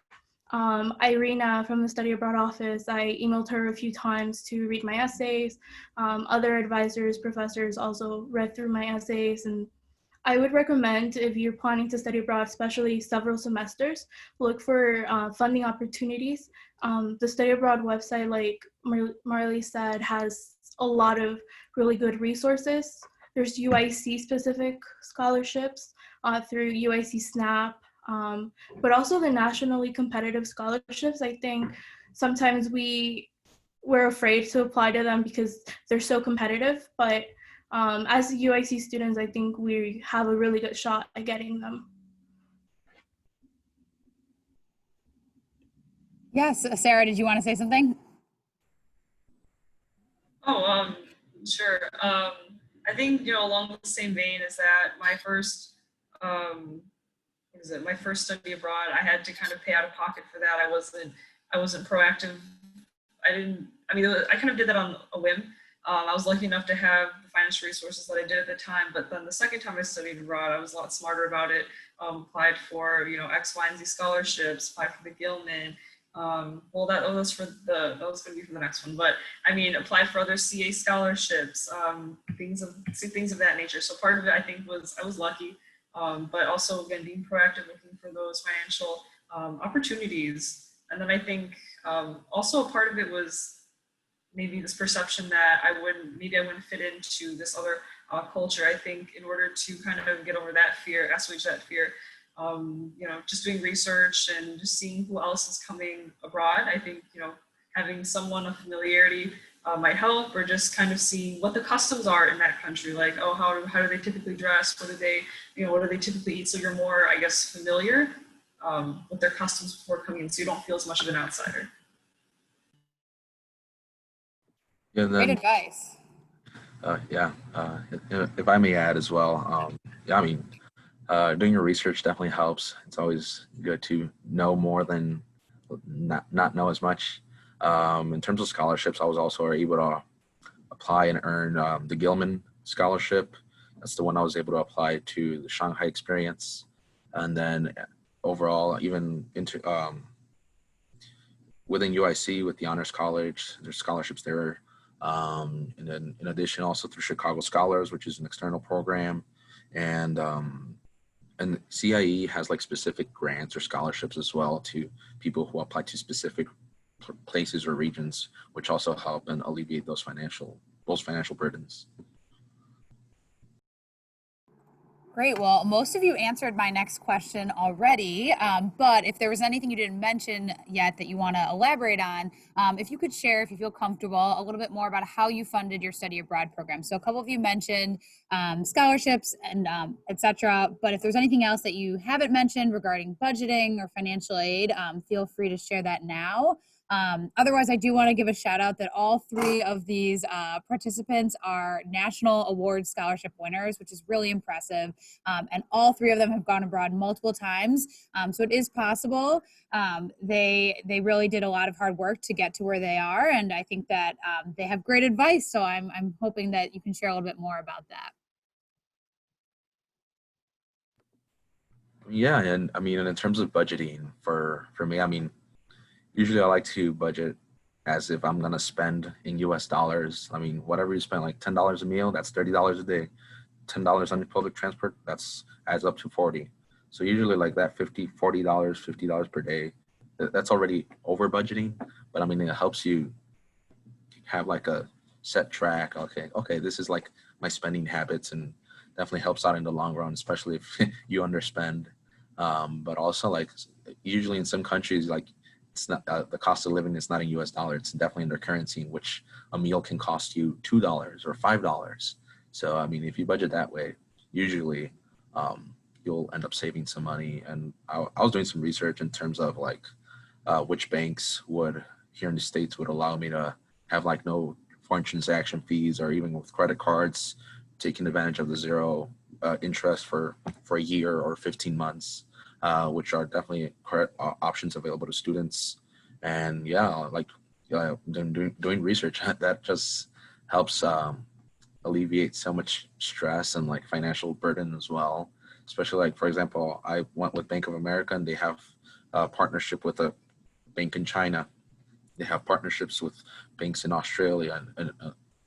Irina from the Study Abroad office. I emailed her a few times to read my essays. Other advisors, professors also read through my essays, and I would recommend, if you're planning to study abroad, especially several semesters, look for funding opportunities. The Study Abroad website, like Marley said, has a lot of really good resources. There's UIC specific scholarships through UIC SNAP, but also the nationally competitive scholarships. I think sometimes we're afraid to apply to them because they're so competitive, but as UIC students, I think we have a really good shot at getting them. Yes, Sarah, did you want to say something? Oh, sure. I think, along the same vein is that my first, my first study abroad, I had to kind of pay out of pocket for that. I wasn't proactive. I kind of did that on a whim. I was lucky enough to have the financial resources that I did at the time, but then the second time I studied abroad, I was a lot smarter about it. Applied for, X, Y, and Z scholarships, applied for the Gilman. That was going to be for the next one, but I mean, applied for other CA scholarships, things of that nature. So part of it, I think, I was lucky, but also again, being proactive, looking for those financial opportunities. And then I think also a part of it was maybe this perception that I wouldn't fit into this other culture. I think in order to kind of get over that fear, assuage that fear, just doing research and just seeing who else is coming abroad. I think, having someone of familiarity might help, or just kind of seeing what the customs are in that country. Like, oh, how do they typically dress? What do they typically eat? So you're more, I guess, familiar with their customs before coming in, so you don't feel as much of an outsider. Yeah, Great advice. If I may add as well, doing your research definitely helps. It's always good to know more than not know as much. In terms of scholarships, I was also able to apply and earn the Gilman scholarship. That's the one I was able to apply to the Shanghai experience. And then overall, even into within UIC with the Honors College, there's scholarships there. And then in addition, also through Chicago Scholars, which is an external program. And CIE has like specific grants or scholarships as well to people who apply to specific places or regions, which also help and alleviate those financial burdens. Great. Well, most of you answered my next question already, but if there was anything you didn't mention yet that you want to elaborate on, if you could share, if you feel comfortable, a little bit more about how you funded your study abroad program. So a couple of you mentioned scholarships and et cetera, but if there's anything else that you haven't mentioned regarding budgeting or financial aid, feel free to share that now. Otherwise, I do want to give a shout out that all three of these participants are National Award Scholarship winners, which is really impressive. And all three of them have gone abroad multiple times. So it is possible. They really did a lot of hard work to get to where they are. And I think that they have great advice. So I'm hoping that you can share a little bit more about that. Yeah, and I mean, and in terms of budgeting for me, I mean, usually I like to budget as if I'm gonna spend in US dollars. I mean, whatever you spend, like $10 a meal, that's $30 a day. $10 on your public transport, that's adds up to 40. So usually like that $40, $50 per day, that's already over budgeting. But I mean, it helps you have like a set track. Okay, this is like my spending habits, and definitely helps out in the long run, especially if you underspend. But also like usually in some countries, like it's not the cost of living is not in US dollar. It's definitely in their currency, in which a meal can cost you $2 or $5. So I mean, if you budget that way, usually you'll end up saving some money. And I was doing some research in terms of like which banks would here in the States would allow me to have like no foreign transaction fees, or even with credit cards, taking advantage of the zero interest for a year or 15 months. Which are definitely options available to students. And yeah, like doing research that just helps alleviate so much stress and like financial burden as well. Especially like, for example, I went with Bank of America, and they have a partnership with a bank in China. They have partnerships with banks in Australia, and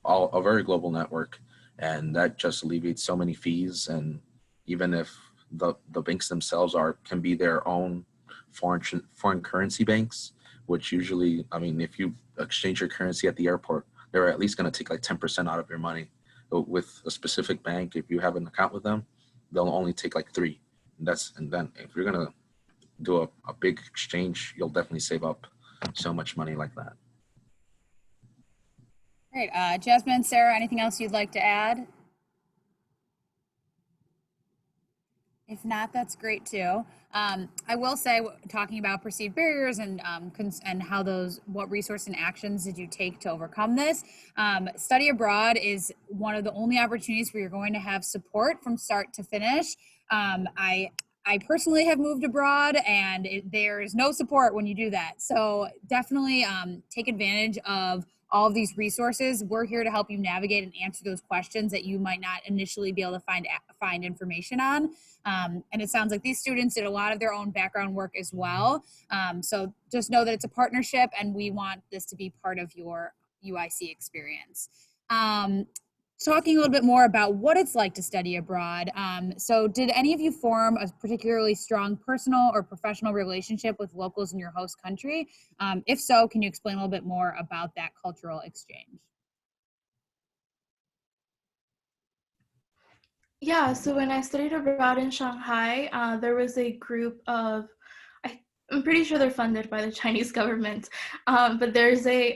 all a very global network. And that just alleviates so many fees. And even if the banks themselves can be their own foreign currency banks, which usually, I mean, if you exchange your currency at the airport, they're at least going to take like 10% out of your money. But with a specific bank, if you have an account with them, they'll only take like 3. And then if you're going to do a big exchange, you'll definitely save up so much money like that. Great. Jasmine, Sarah, anything else you'd like to add? If not, that's great too. I will say, talking about perceived barriers and how what resource and actions did you take to overcome this? Study abroad is one of the only opportunities where you're going to have support from start to finish. I personally have moved abroad, and there is no support when you do that. So definitely take advantage of all of these resources. We're here to help you navigate and answer those questions that you might not initially be able to find information on. And it sounds like these students did a lot of their own background work as well. So just know that it's a partnership, and we want this to be part of your UIC experience. Talking a little bit more about what it's like to study abroad. So did any of you form a particularly strong personal or professional relationship with locals in your host country? If so, can you explain a little bit more about that cultural exchange? Yeah, so when I studied abroad in Shanghai, there was a group of, I'm pretty sure they're funded by the Chinese government, but there's a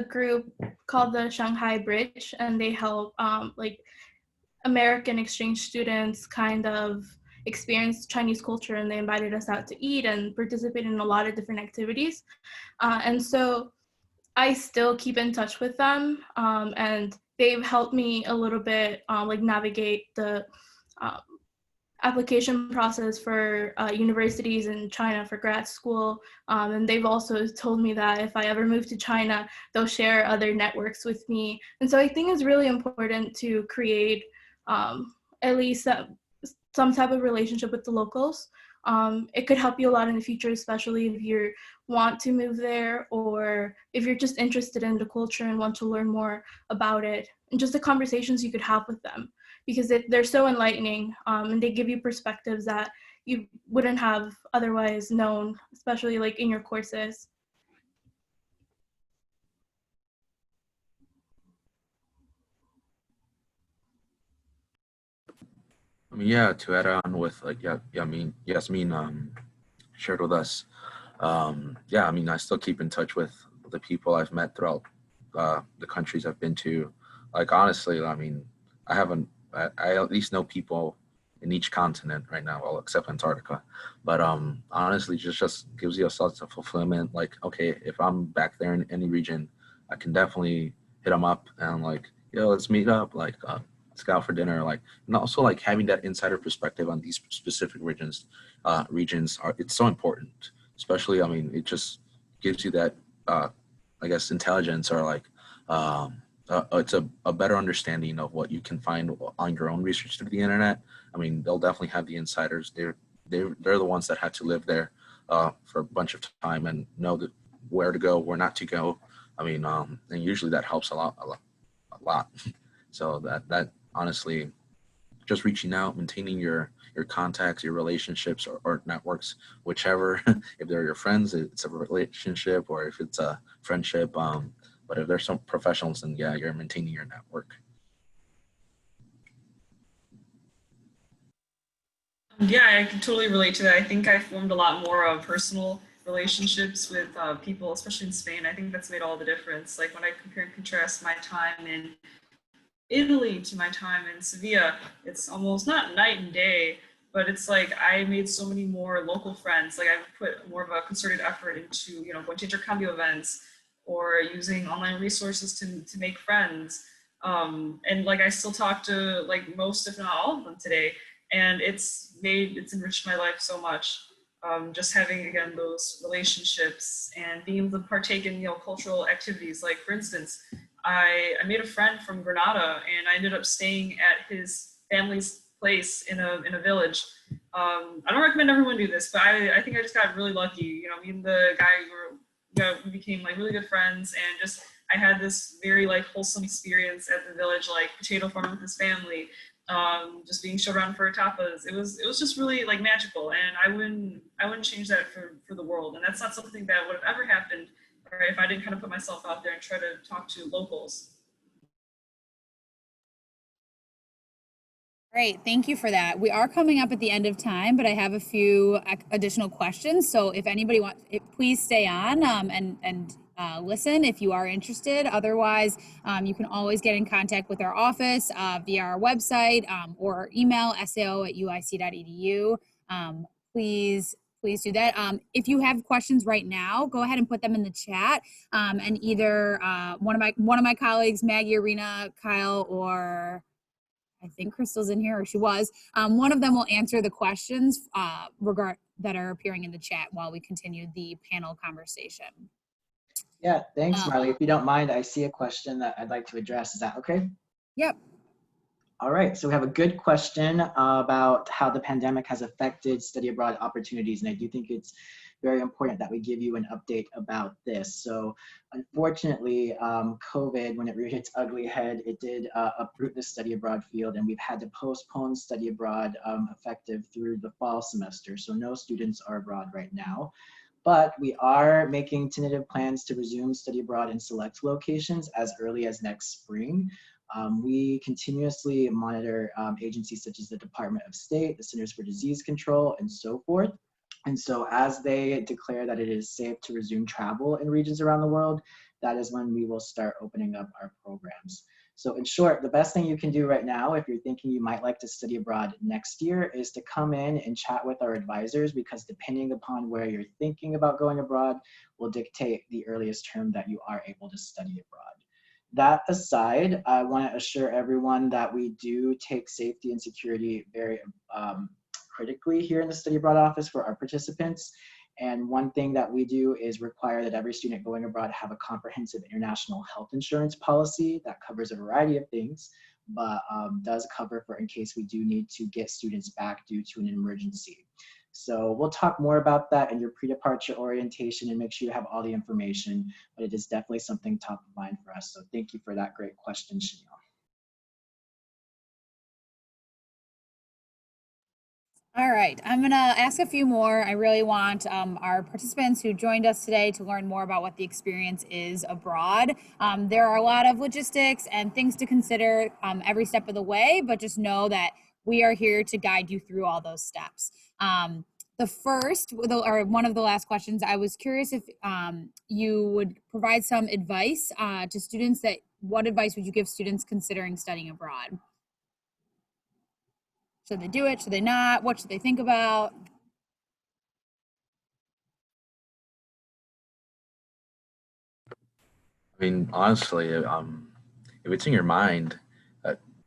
group called the Shanghai Bridge, and they help like American exchange students kind of experience Chinese culture, and they invited us out to eat and participate in a lot of different activities. And so I still keep in touch with them, and they've helped me a little bit like navigate the application process for universities in China for grad school. And they've also told me that if I ever move to China, they'll share other networks with me. And so I think it's really important to create at least some type of relationship with the locals. It could help you a lot in the future, especially if you want to move there, or if you're just interested in the culture and want to learn more about it, and just the conversations you could have with them, because they're so enlightening, and they give you perspectives that you wouldn't have otherwise known, especially like in your courses. I mean, yeah, to add on with like, I mean, Yasmin shared with us. Yeah, I mean, I still keep in touch with the people I've met throughout the countries I've been to. Like, honestly, I mean, I at least know people in each continent right now, well, except Antarctica. But honestly, just gives you a sense of fulfillment. Like, okay, if I'm back there in any region, I can definitely hit them up and like, yo, let's meet up. Like, let's go out for dinner. Like, and also like having that insider perspective on these specific regions are it's so important. Especially, I mean, it just gives you that, I guess, intelligence or like. It's a better understanding of what you can find on your own research through the internet. I mean, they'll definitely have the insiders. They're the ones that had to live there for a bunch of time and know that where to go, where not to go. I mean, and usually that helps a lot. So that honestly, just reaching out, maintaining your contacts, your relationships or networks, whichever. If they're your friends, it's a relationship, or if it's a friendship. But if there's some professionals, then yeah, you're maintaining your network. Yeah, I can totally relate to that. I think I formed a lot more of personal relationships with people, especially in Spain. I think that's made all the difference. Like when I compare and contrast my time in Italy to my time in Sevilla, it's almost not night and day, but it's like I made so many more local friends. Like I've put more of a concerted effort into, going to intercambio events or using online resources to make friends. And like I still talk to like most, if not all of them today. And it's enriched my life so much. Just having again those relationships and being able to partake in cultural activities. Like for instance, I made a friend from Granada, and I ended up staying at his family's place in a village. I don't recommend everyone do this, but I think I just got really lucky. Me and the guy we became like really good friends, and just I had this very like wholesome experience at the village, like potato farming with his family, just being showed around for tapas. It was just really like magical, and I wouldn't change that for the world. And that's not something that would have ever happened if I didn't kind of put myself out there and try to talk to locals. Great, thank you for that. We are coming up at the end of time, but I have a few additional questions. So if anybody wants, please stay on and listen if you are interested. Otherwise, you can always get in contact with our office via our website or email sao@uic.edu. Please do that. If you have questions right now, go ahead and put them in the chat, and either one of my colleagues, Maggie, Arena, Kyle, or I think Crystal's in here, or she was. One of them will answer the questions that are appearing in the chat while we continue the panel conversation. Yeah, thanks, Marley. If you don't mind, I see a question that I'd like to address. Is that okay? Yep. All right, so we have a good question about how the pandemic has affected study abroad opportunities, and I do think it's very important that we give you an update about this. So unfortunately, COVID, when it reared its ugly head, it did uproot the study abroad field, and we've had to postpone study abroad effective through the fall semester. So no students are abroad right now. But we are making tentative plans to resume study abroad in select locations as early as next spring. We continuously monitor agencies such as the Department of State, the Centers for Disease Control, and so forth. And so as they declare that it is safe to resume travel in regions around the world, that is when we will start opening up our programs. So in short, the best thing you can do right now, if you're thinking you might like to study abroad next year, is to come in and chat with our advisors, because depending upon where you're thinking about going abroad will dictate the earliest term that you are able to study abroad. That aside, I want to assure everyone that we do take safety and security very weekly here in the study abroad office for our participants. And one thing that we do is require that every student going abroad have a comprehensive international health insurance policy that covers a variety of things, but does cover for in case we do need to get students back due to an emergency. So we'll talk more about that in your pre-departure orientation and make sure you have all the information, but it is definitely something top of mind for us. So thank you for that great question, Chanel. All right, I'm gonna ask a few more. I really want our participants who joined us today to learn more about what the experience is abroad. There are a lot of logistics and things to consider every step of the way, but just know that we are here to guide you through all those steps. The first, or one of the last questions, I was curious if you would provide some advice to students. What advice would you give students considering studying abroad? Should they do it? Should they not? What should they think about? I mean, honestly, if it's in your mind,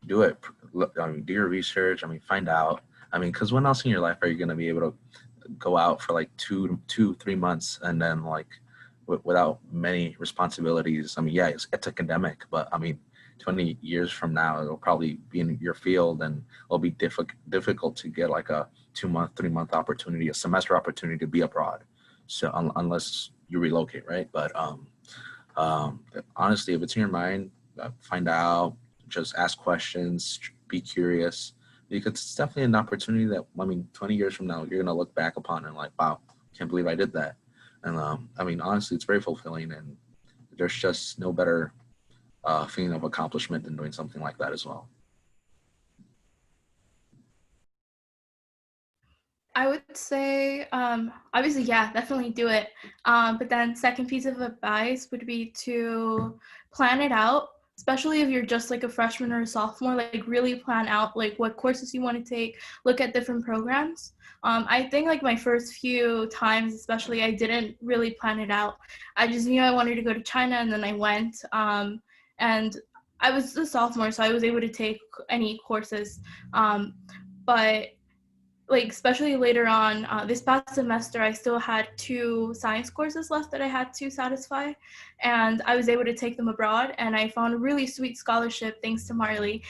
do it. Look, I mean, do your research. I mean, find out. I mean, because when else in your life are you going to be able to go out for like 3 months and then like without many responsibilities? I mean, yeah, it's academic, but I mean, 20 years from now, it'll probably be in your field and it'll be difficult to get like a 2-month, 3-month opportunity, a semester opportunity to be abroad. So unless you relocate, right? But honestly, if it's in your mind, find out, just ask questions, be curious, because it's definitely an opportunity that, I mean, 20 years from now, you're going to look back upon and like, wow, can't believe I did that. And I mean, honestly, it's very fulfilling, and there's just no better feeling of accomplishment than doing something like that as well. I would say, obviously, yeah, definitely do it. But then second piece of advice would be to plan it out, especially if you're just like a freshman or a sophomore, like really plan out like what courses you want to take, look at different programs. I think like my first few times, especially, I didn't really plan it out. I just knew I wanted to go to China, and then I went. And I was a sophomore, so I was able to take any courses. But like especially later on, this past semester I still had 2 science courses left that I had to satisfy, and I was able to take them abroad, and I found a really sweet scholarship thanks to Marley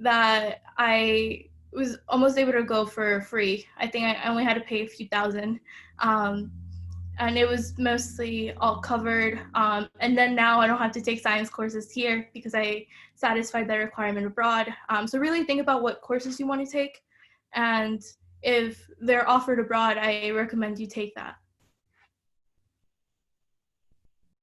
that I was almost able to go for free. I think I only had to pay a few thousand, and it was mostly all covered, and then now I don't have to take science courses here because I satisfied that requirement abroad. So really think about what courses you want to take, and if they're offered abroad, I recommend you take that.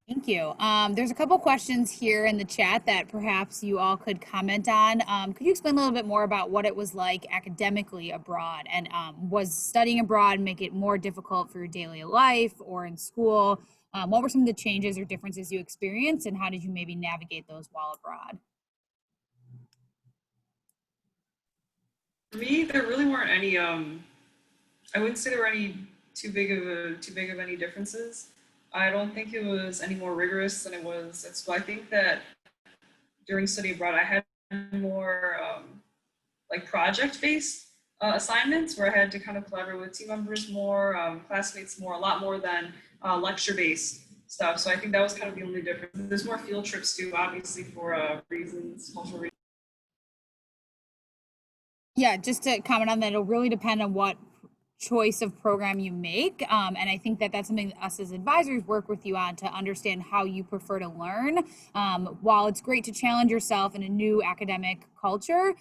Thank you. There's a couple questions here in the chat that perhaps you all could comment on. Could you explain a little bit more about what it was like academically abroad, and was studying abroad make it more difficult for your daily life or in school? What were some of the changes or differences you experienced, and how did you maybe navigate those while abroad? For me, there really weren't any. I wouldn't say there were any too big of any differences. I don't think it was any more rigorous than it was at school. I think that during study abroad, I had more like project-based assignments where I had to kind of collaborate with team members more, classmates more, a lot more than lecture-based stuff. So I think that was kind of the only difference. There's more field trips too, obviously for reasons, cultural reasons. Yeah, just to comment on that, it'll really depend on what choice of program you make. And I think that that's something that us as advisors work with you on to understand how you prefer to learn. While it's great to challenge yourself in a new academic culture,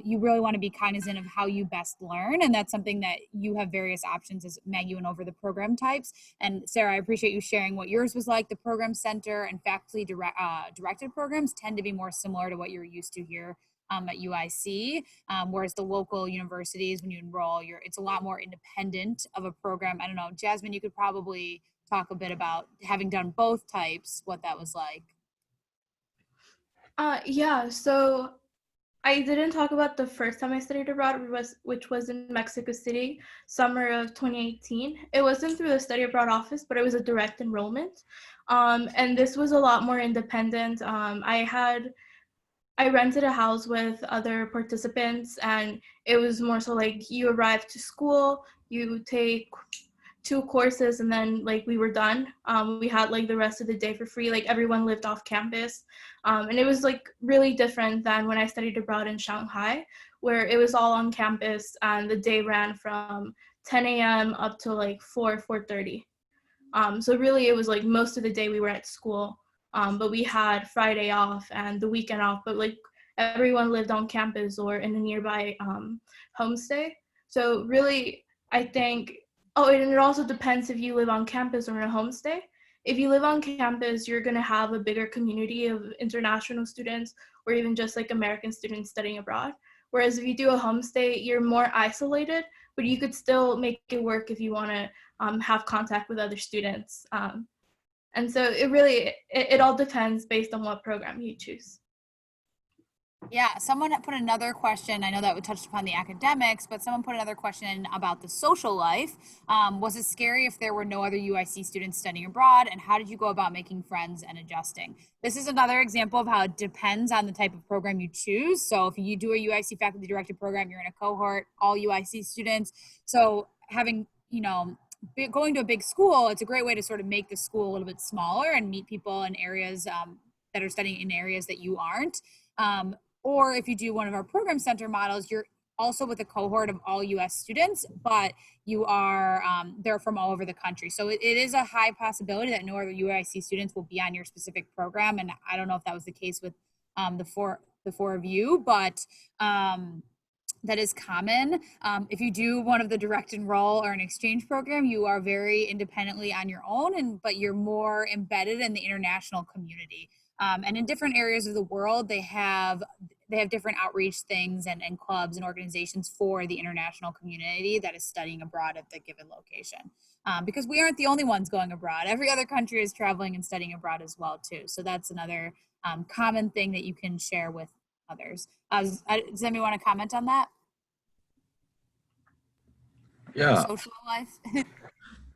you really want to be cognizant of how you best learn. And that's something that you have various options, as Maggie went over the program types. And Sarah, I appreciate you sharing what yours was like. The program center and faculty directed programs tend to be more similar to what you're used to here at UIC, whereas the local universities, when you enroll, it's a lot more independent of a program. I don't know, Jasmine, you could probably talk a bit about having done both types, what that was like. Yeah, so I didn't talk about the first time I studied abroad, which was in Mexico City, summer of 2018. It wasn't through the study abroad office, but it was a direct enrollment. And this was a lot more independent. I rented a house with other participants, and it was more so like you arrive to school, you take 2 courses, and then like we were done. We had like the rest of the day for free. Like everyone lived off campus, and it was like really different than when I studied abroad in Shanghai, where it was all on campus and the day ran from 10 a.m. up to like 4:30. So really it was like most of the day we were at school, but we had Friday off and the weekend off, but like everyone lived on campus or in a nearby homestay. So really, I think, oh, and it also depends if you live on campus or in a homestay. If you live on campus, you're gonna have a bigger community of international students or even just like American students studying abroad. Whereas if you do a homestay, you're more isolated, but you could still make it work if you wanna have contact with other students. And so it all depends based on what program you choose. Yeah, someone put another question. I know that we touched upon the academics, but someone put another question about the social life. Was it scary if there were no other UIC students studying abroad? And how did you go about making friends and adjusting? This is another example of how it depends on the type of program you choose. So if you do a UIC faculty directed program, you're in a cohort, all UIC students. So having, going to a big school, it's a great way to sort of make the school a little bit smaller and meet people in areas that are studying in areas that you aren't. Or if you do one of our program center models, you're also with a cohort of all US students, but you are, they're from all over the country. So it is a high possibility that no other UIC students will be on your specific program. And I don't know if that was the case with the four of you, but that is common. If you do one of the direct enroll or an exchange program, you are very independently on your own, but you're more embedded in the international community. And in different areas of the world, they have different outreach things and clubs and organizations for the international community that is studying abroad at the given location. Because we aren't the only ones going abroad. Every other country is traveling and studying abroad as well too. So that's another common thing that you can share with others. Does anybody want to comment on that? Yeah, Social life?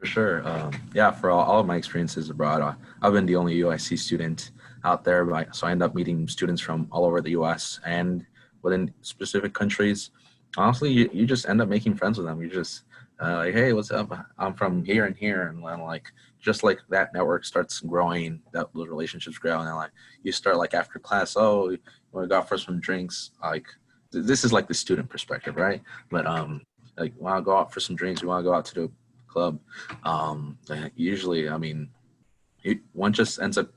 for sure. Yeah, for all of my experiences abroad, I've been the only UIC student out there, so I end up meeting students from all over the US and within specific countries. Honestly, you just end up making friends with them. You just like, hey, what's up? I'm from here and here, and then like just like that network starts growing, that those relationships grow, and then like you start like after class, oh, you want to go out for some drinks? Like this is like the student perspective, right? But like want to go out for some drinks? You want to go out to the club? Usually, I mean, one just ends up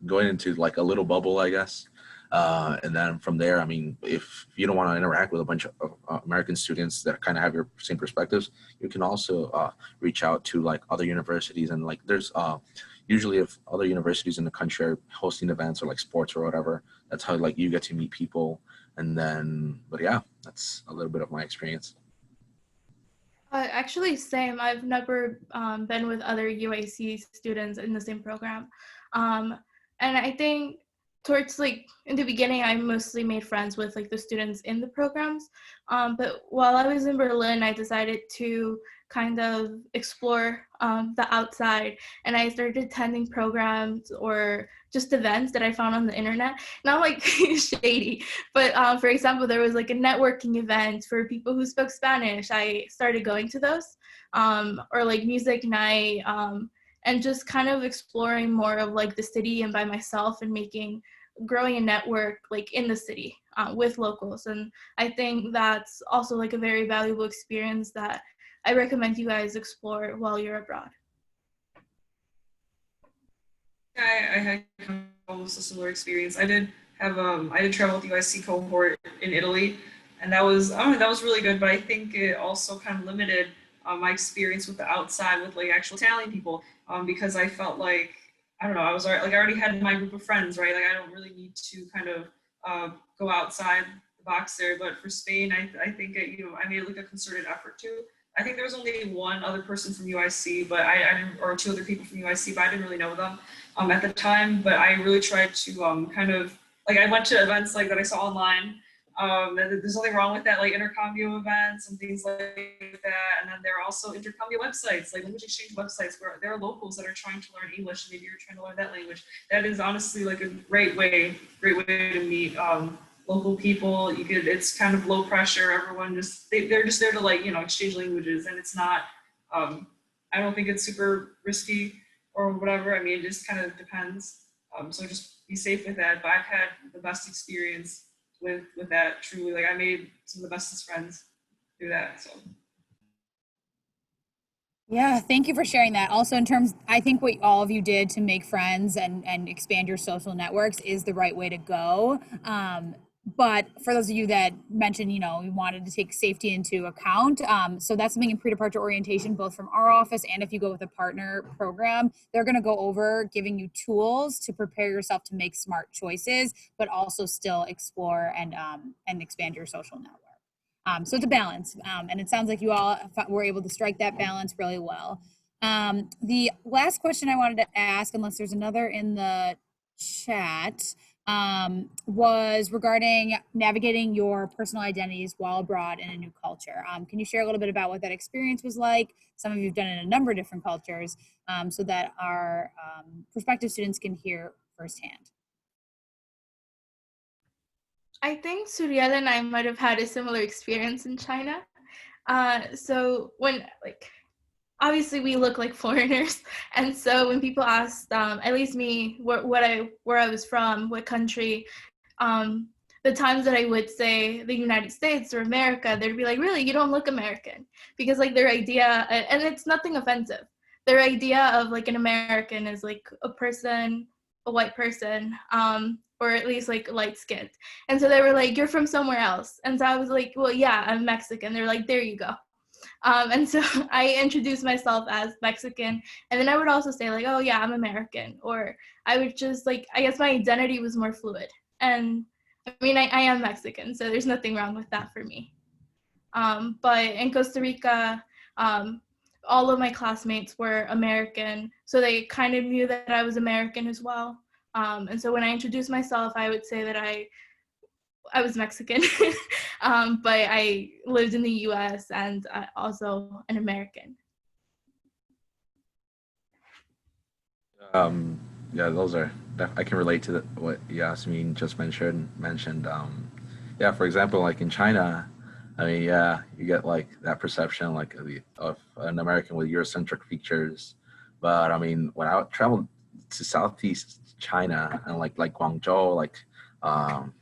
going into like a little bubble, I guess. And then from there, I mean, if you don't want to interact with a bunch of American students that kind of have your same perspectives, you can also reach out to like other universities. And like there's usually if other universities in the country are hosting events or like sports or whatever, that's how like you get to meet people. And then, but yeah, that's a little bit of my experience. Actually, same. I've never been with other UAC students in the same program. And I think towards like in the beginning, I mostly made friends with like the students in the programs. But while I was in Berlin, I decided to kind of explore the outside, and I started attending programs or just events that I found on the internet. Not like shady, but for example, there was like a networking event for people who spoke Spanish. I started going to those, or like music night, and just kind of exploring more of like the city and by myself and growing a network like in the city with locals. And I think that's also like a very valuable experience that I recommend you guys explore while you're abroad. I had almost a similar experience. I did travel with the UIC cohort in Italy, and that was really good. But I think it also kind of limited my experience with the outside with like actual Italian people, because I felt like I don't know, I already had my group of friends, right? Like I don't really need to kind of go outside the box there. But for Spain, I think I made like a concerted effort to. I think there was only one other person from UIC, but I didn't, or two other people from UIC, but I didn't really know them at the time. But I really tried to kind of like I went to events like that I saw online, And there's nothing wrong with that, like intercombio events and things like that. And then there are also intercombio websites, like language exchange websites, where there are locals that are trying to learn English, and maybe you're trying to learn that language. That is honestly like a great way to meet local people. It's kind of low pressure. Everyone they're just there to, like, exchange languages, and it's not. I don't think it's super risky or whatever. I mean, it just kind of depends. So just be safe with that. But I've had the best experience with that, truly. Like, I made some of the bestest friends through that. So Yeah, thank you for sharing that. Also, in terms, I think what all of you did to make friends and expand your social networks is the right way to go. But for those of you that mentioned, you wanted to take safety into account, so that's something in pre-departure orientation, both from our office and if you go with a partner program, they're going to go over giving you tools to prepare yourself to make smart choices, but also still explore and expand your social network. So it's a balance, and it sounds like you all were able to strike that balance really well. The last question I wanted to ask, unless there's another in the chat, was regarding navigating your personal identities while abroad in a new culture. Can you share a little bit about what that experience was like? Some of you have done it in a number of different cultures, so that our prospective students can hear firsthand. I think Suriel and I might have had a similar experience in China. So when, like, obviously we look like foreigners, and so when people asked, at least me, where I was from, what country, the times that I would say the United States or America, they'd be like, really, you don't look American, because like their idea, and it's nothing offensive, their idea of like an American is like a white person, or at least like light skinned. And so they were like, you're from somewhere else. And so I was like, well, yeah, I'm Mexican. They're like, there you go. And so I introduced myself as Mexican. And then I would also say like, oh yeah, I'm American. Or I would just like, I guess my identity was more fluid. And I mean, I am Mexican, so there's nothing wrong with that for me. But in Costa Rica, all of my classmates were American, so they kind of knew that I was American as well. And so when I introduced myself, I would say that I was Mexican, but I lived in the US and also an American. Yeah, those are, I can relate to what Yasmin just mentioned. Yeah, for example, like in China, I mean, yeah, you get like that perception like of an American with Eurocentric features. But I mean, when I traveled to Southeast China and like Guangzhou, um,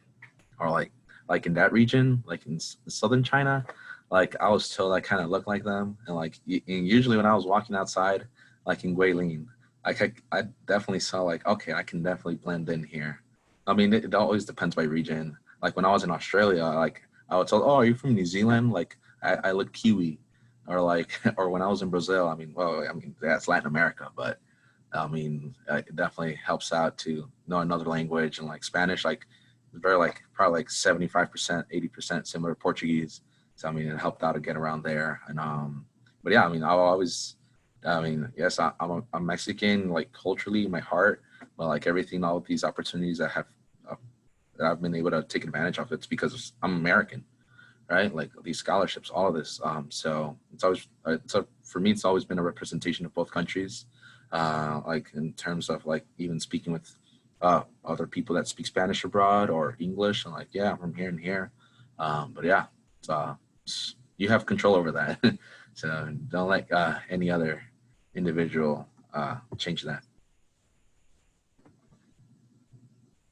or like in that region, like in southern China, like I was told I kind of look like them, and like and usually when I was walking outside, like in Guilin, like I definitely saw like, okay, I can definitely blend in here. I mean, it always depends by region. Like when I was in Australia, like I was told, oh, are you from New Zealand? Like I look Kiwi, or like or when I was in Brazil, I mean, well, I mean that's Latin America, but I mean, it definitely helps out to know another language, and like Spanish, like very like probably like 75%, 80% similar to Portuguese. So I mean, it helped out to get around there. And but yeah, I mean, I mean, yes, I'm Mexican, like culturally, in my heart, but like everything, all of these opportunities uh, that I've been able to take advantage of, it's because I'm American, right? Like these scholarships, all of this. So it's always, for me, it's always been a representation of both countries. Like in terms of like even speaking with other people that speak Spanish abroad or English, and like, yeah, I'm from here and here. But yeah, you have control over that. So don't let any other individual change that.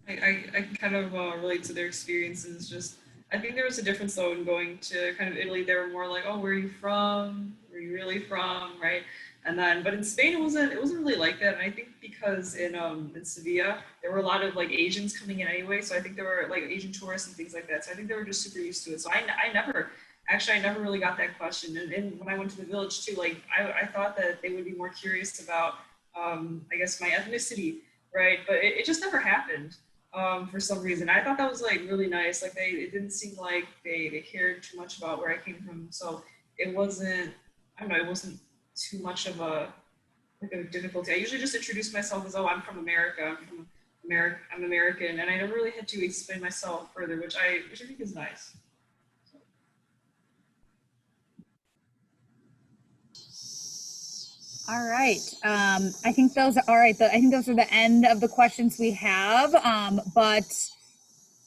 I kind of relate to their experiences. Just, I think there was a difference though in going to kind of Italy. They were more like, oh, where are you from? Where are you really from? Right? And then, but in Spain, it wasn't really like that. And I think because in Sevilla, there were a lot of like Asians coming in anyway. So I think there were like Asian tourists and things like that. So I think they were just super used to it. So I never really got that question. And when I went to the village too, like I thought that they would be more curious about, I guess, my ethnicity, right? But it just never happened for some reason. I thought that was like really nice. Like it didn't seem like they cared too much about where I came from. So it wasn't, I don't know, it wasn't tue much of a difficulty. I usually just introduce myself as, oh, I'm from America, I'm from I'm American, and I never really had to explain myself further, which I think is nice. All right. I think those are all right. I think those are the end of the questions we have. But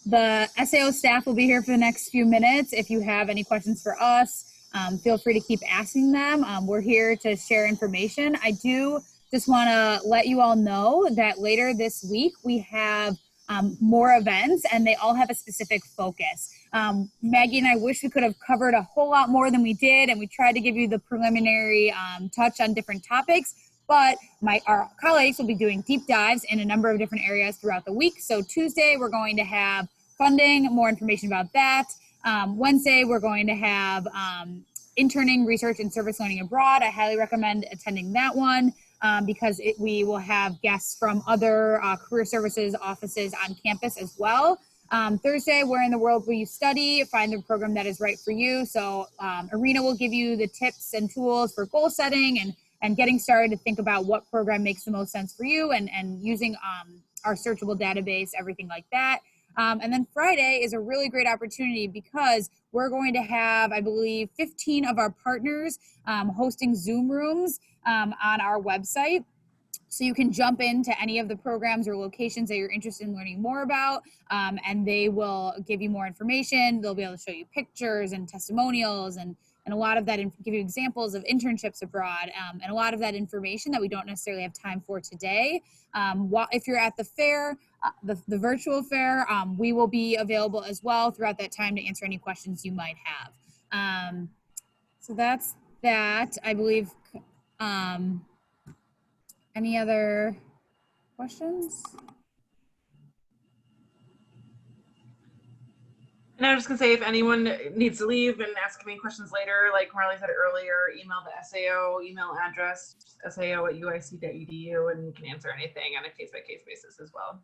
the SAO staff will be here for the next few minutes. If you have any questions for us, feel free to keep asking them. We're here to share information. I do just want to let you all know that later this week we have more events, and they all have a specific focus. Maggie and I wish we could have covered a whole lot more than we did, and we tried to give you the preliminary touch on different topics. But our colleagues will be doing deep dives in a number of different areas throughout the week. So Tuesday, we're going to have funding, more information about that. Wednesday, we're going to have interning, research, and service learning abroad. I highly recommend attending that one because we will have guests from other career services offices on campus as well. Thursday, where in the world will you study? Find the program that is right for you. So Arena will give you the tips and tools for goal setting and getting started to think about what program makes the most sense for you and using our searchable database, everything like that. And then Friday is a really great opportunity because we're going to have, I believe, 15 of our partners hosting Zoom rooms on our website. So you can jump into any of the programs or locations that you're interested in learning more about, and they will give you more information. They'll be able to show you pictures and testimonials and a lot of that, give you examples of internships abroad, and a lot of that information that we don't necessarily have time for today. If you're at the fair, the virtual fair, we will be available as well throughout that time to answer any questions you might have. So that's that, I believe. Any other questions? And I was just gonna say, if anyone needs to leave and ask me questions later, like Marley said earlier, email the SAO email address, sao@uic.edu, and we can answer anything on a case-by-case basis as well.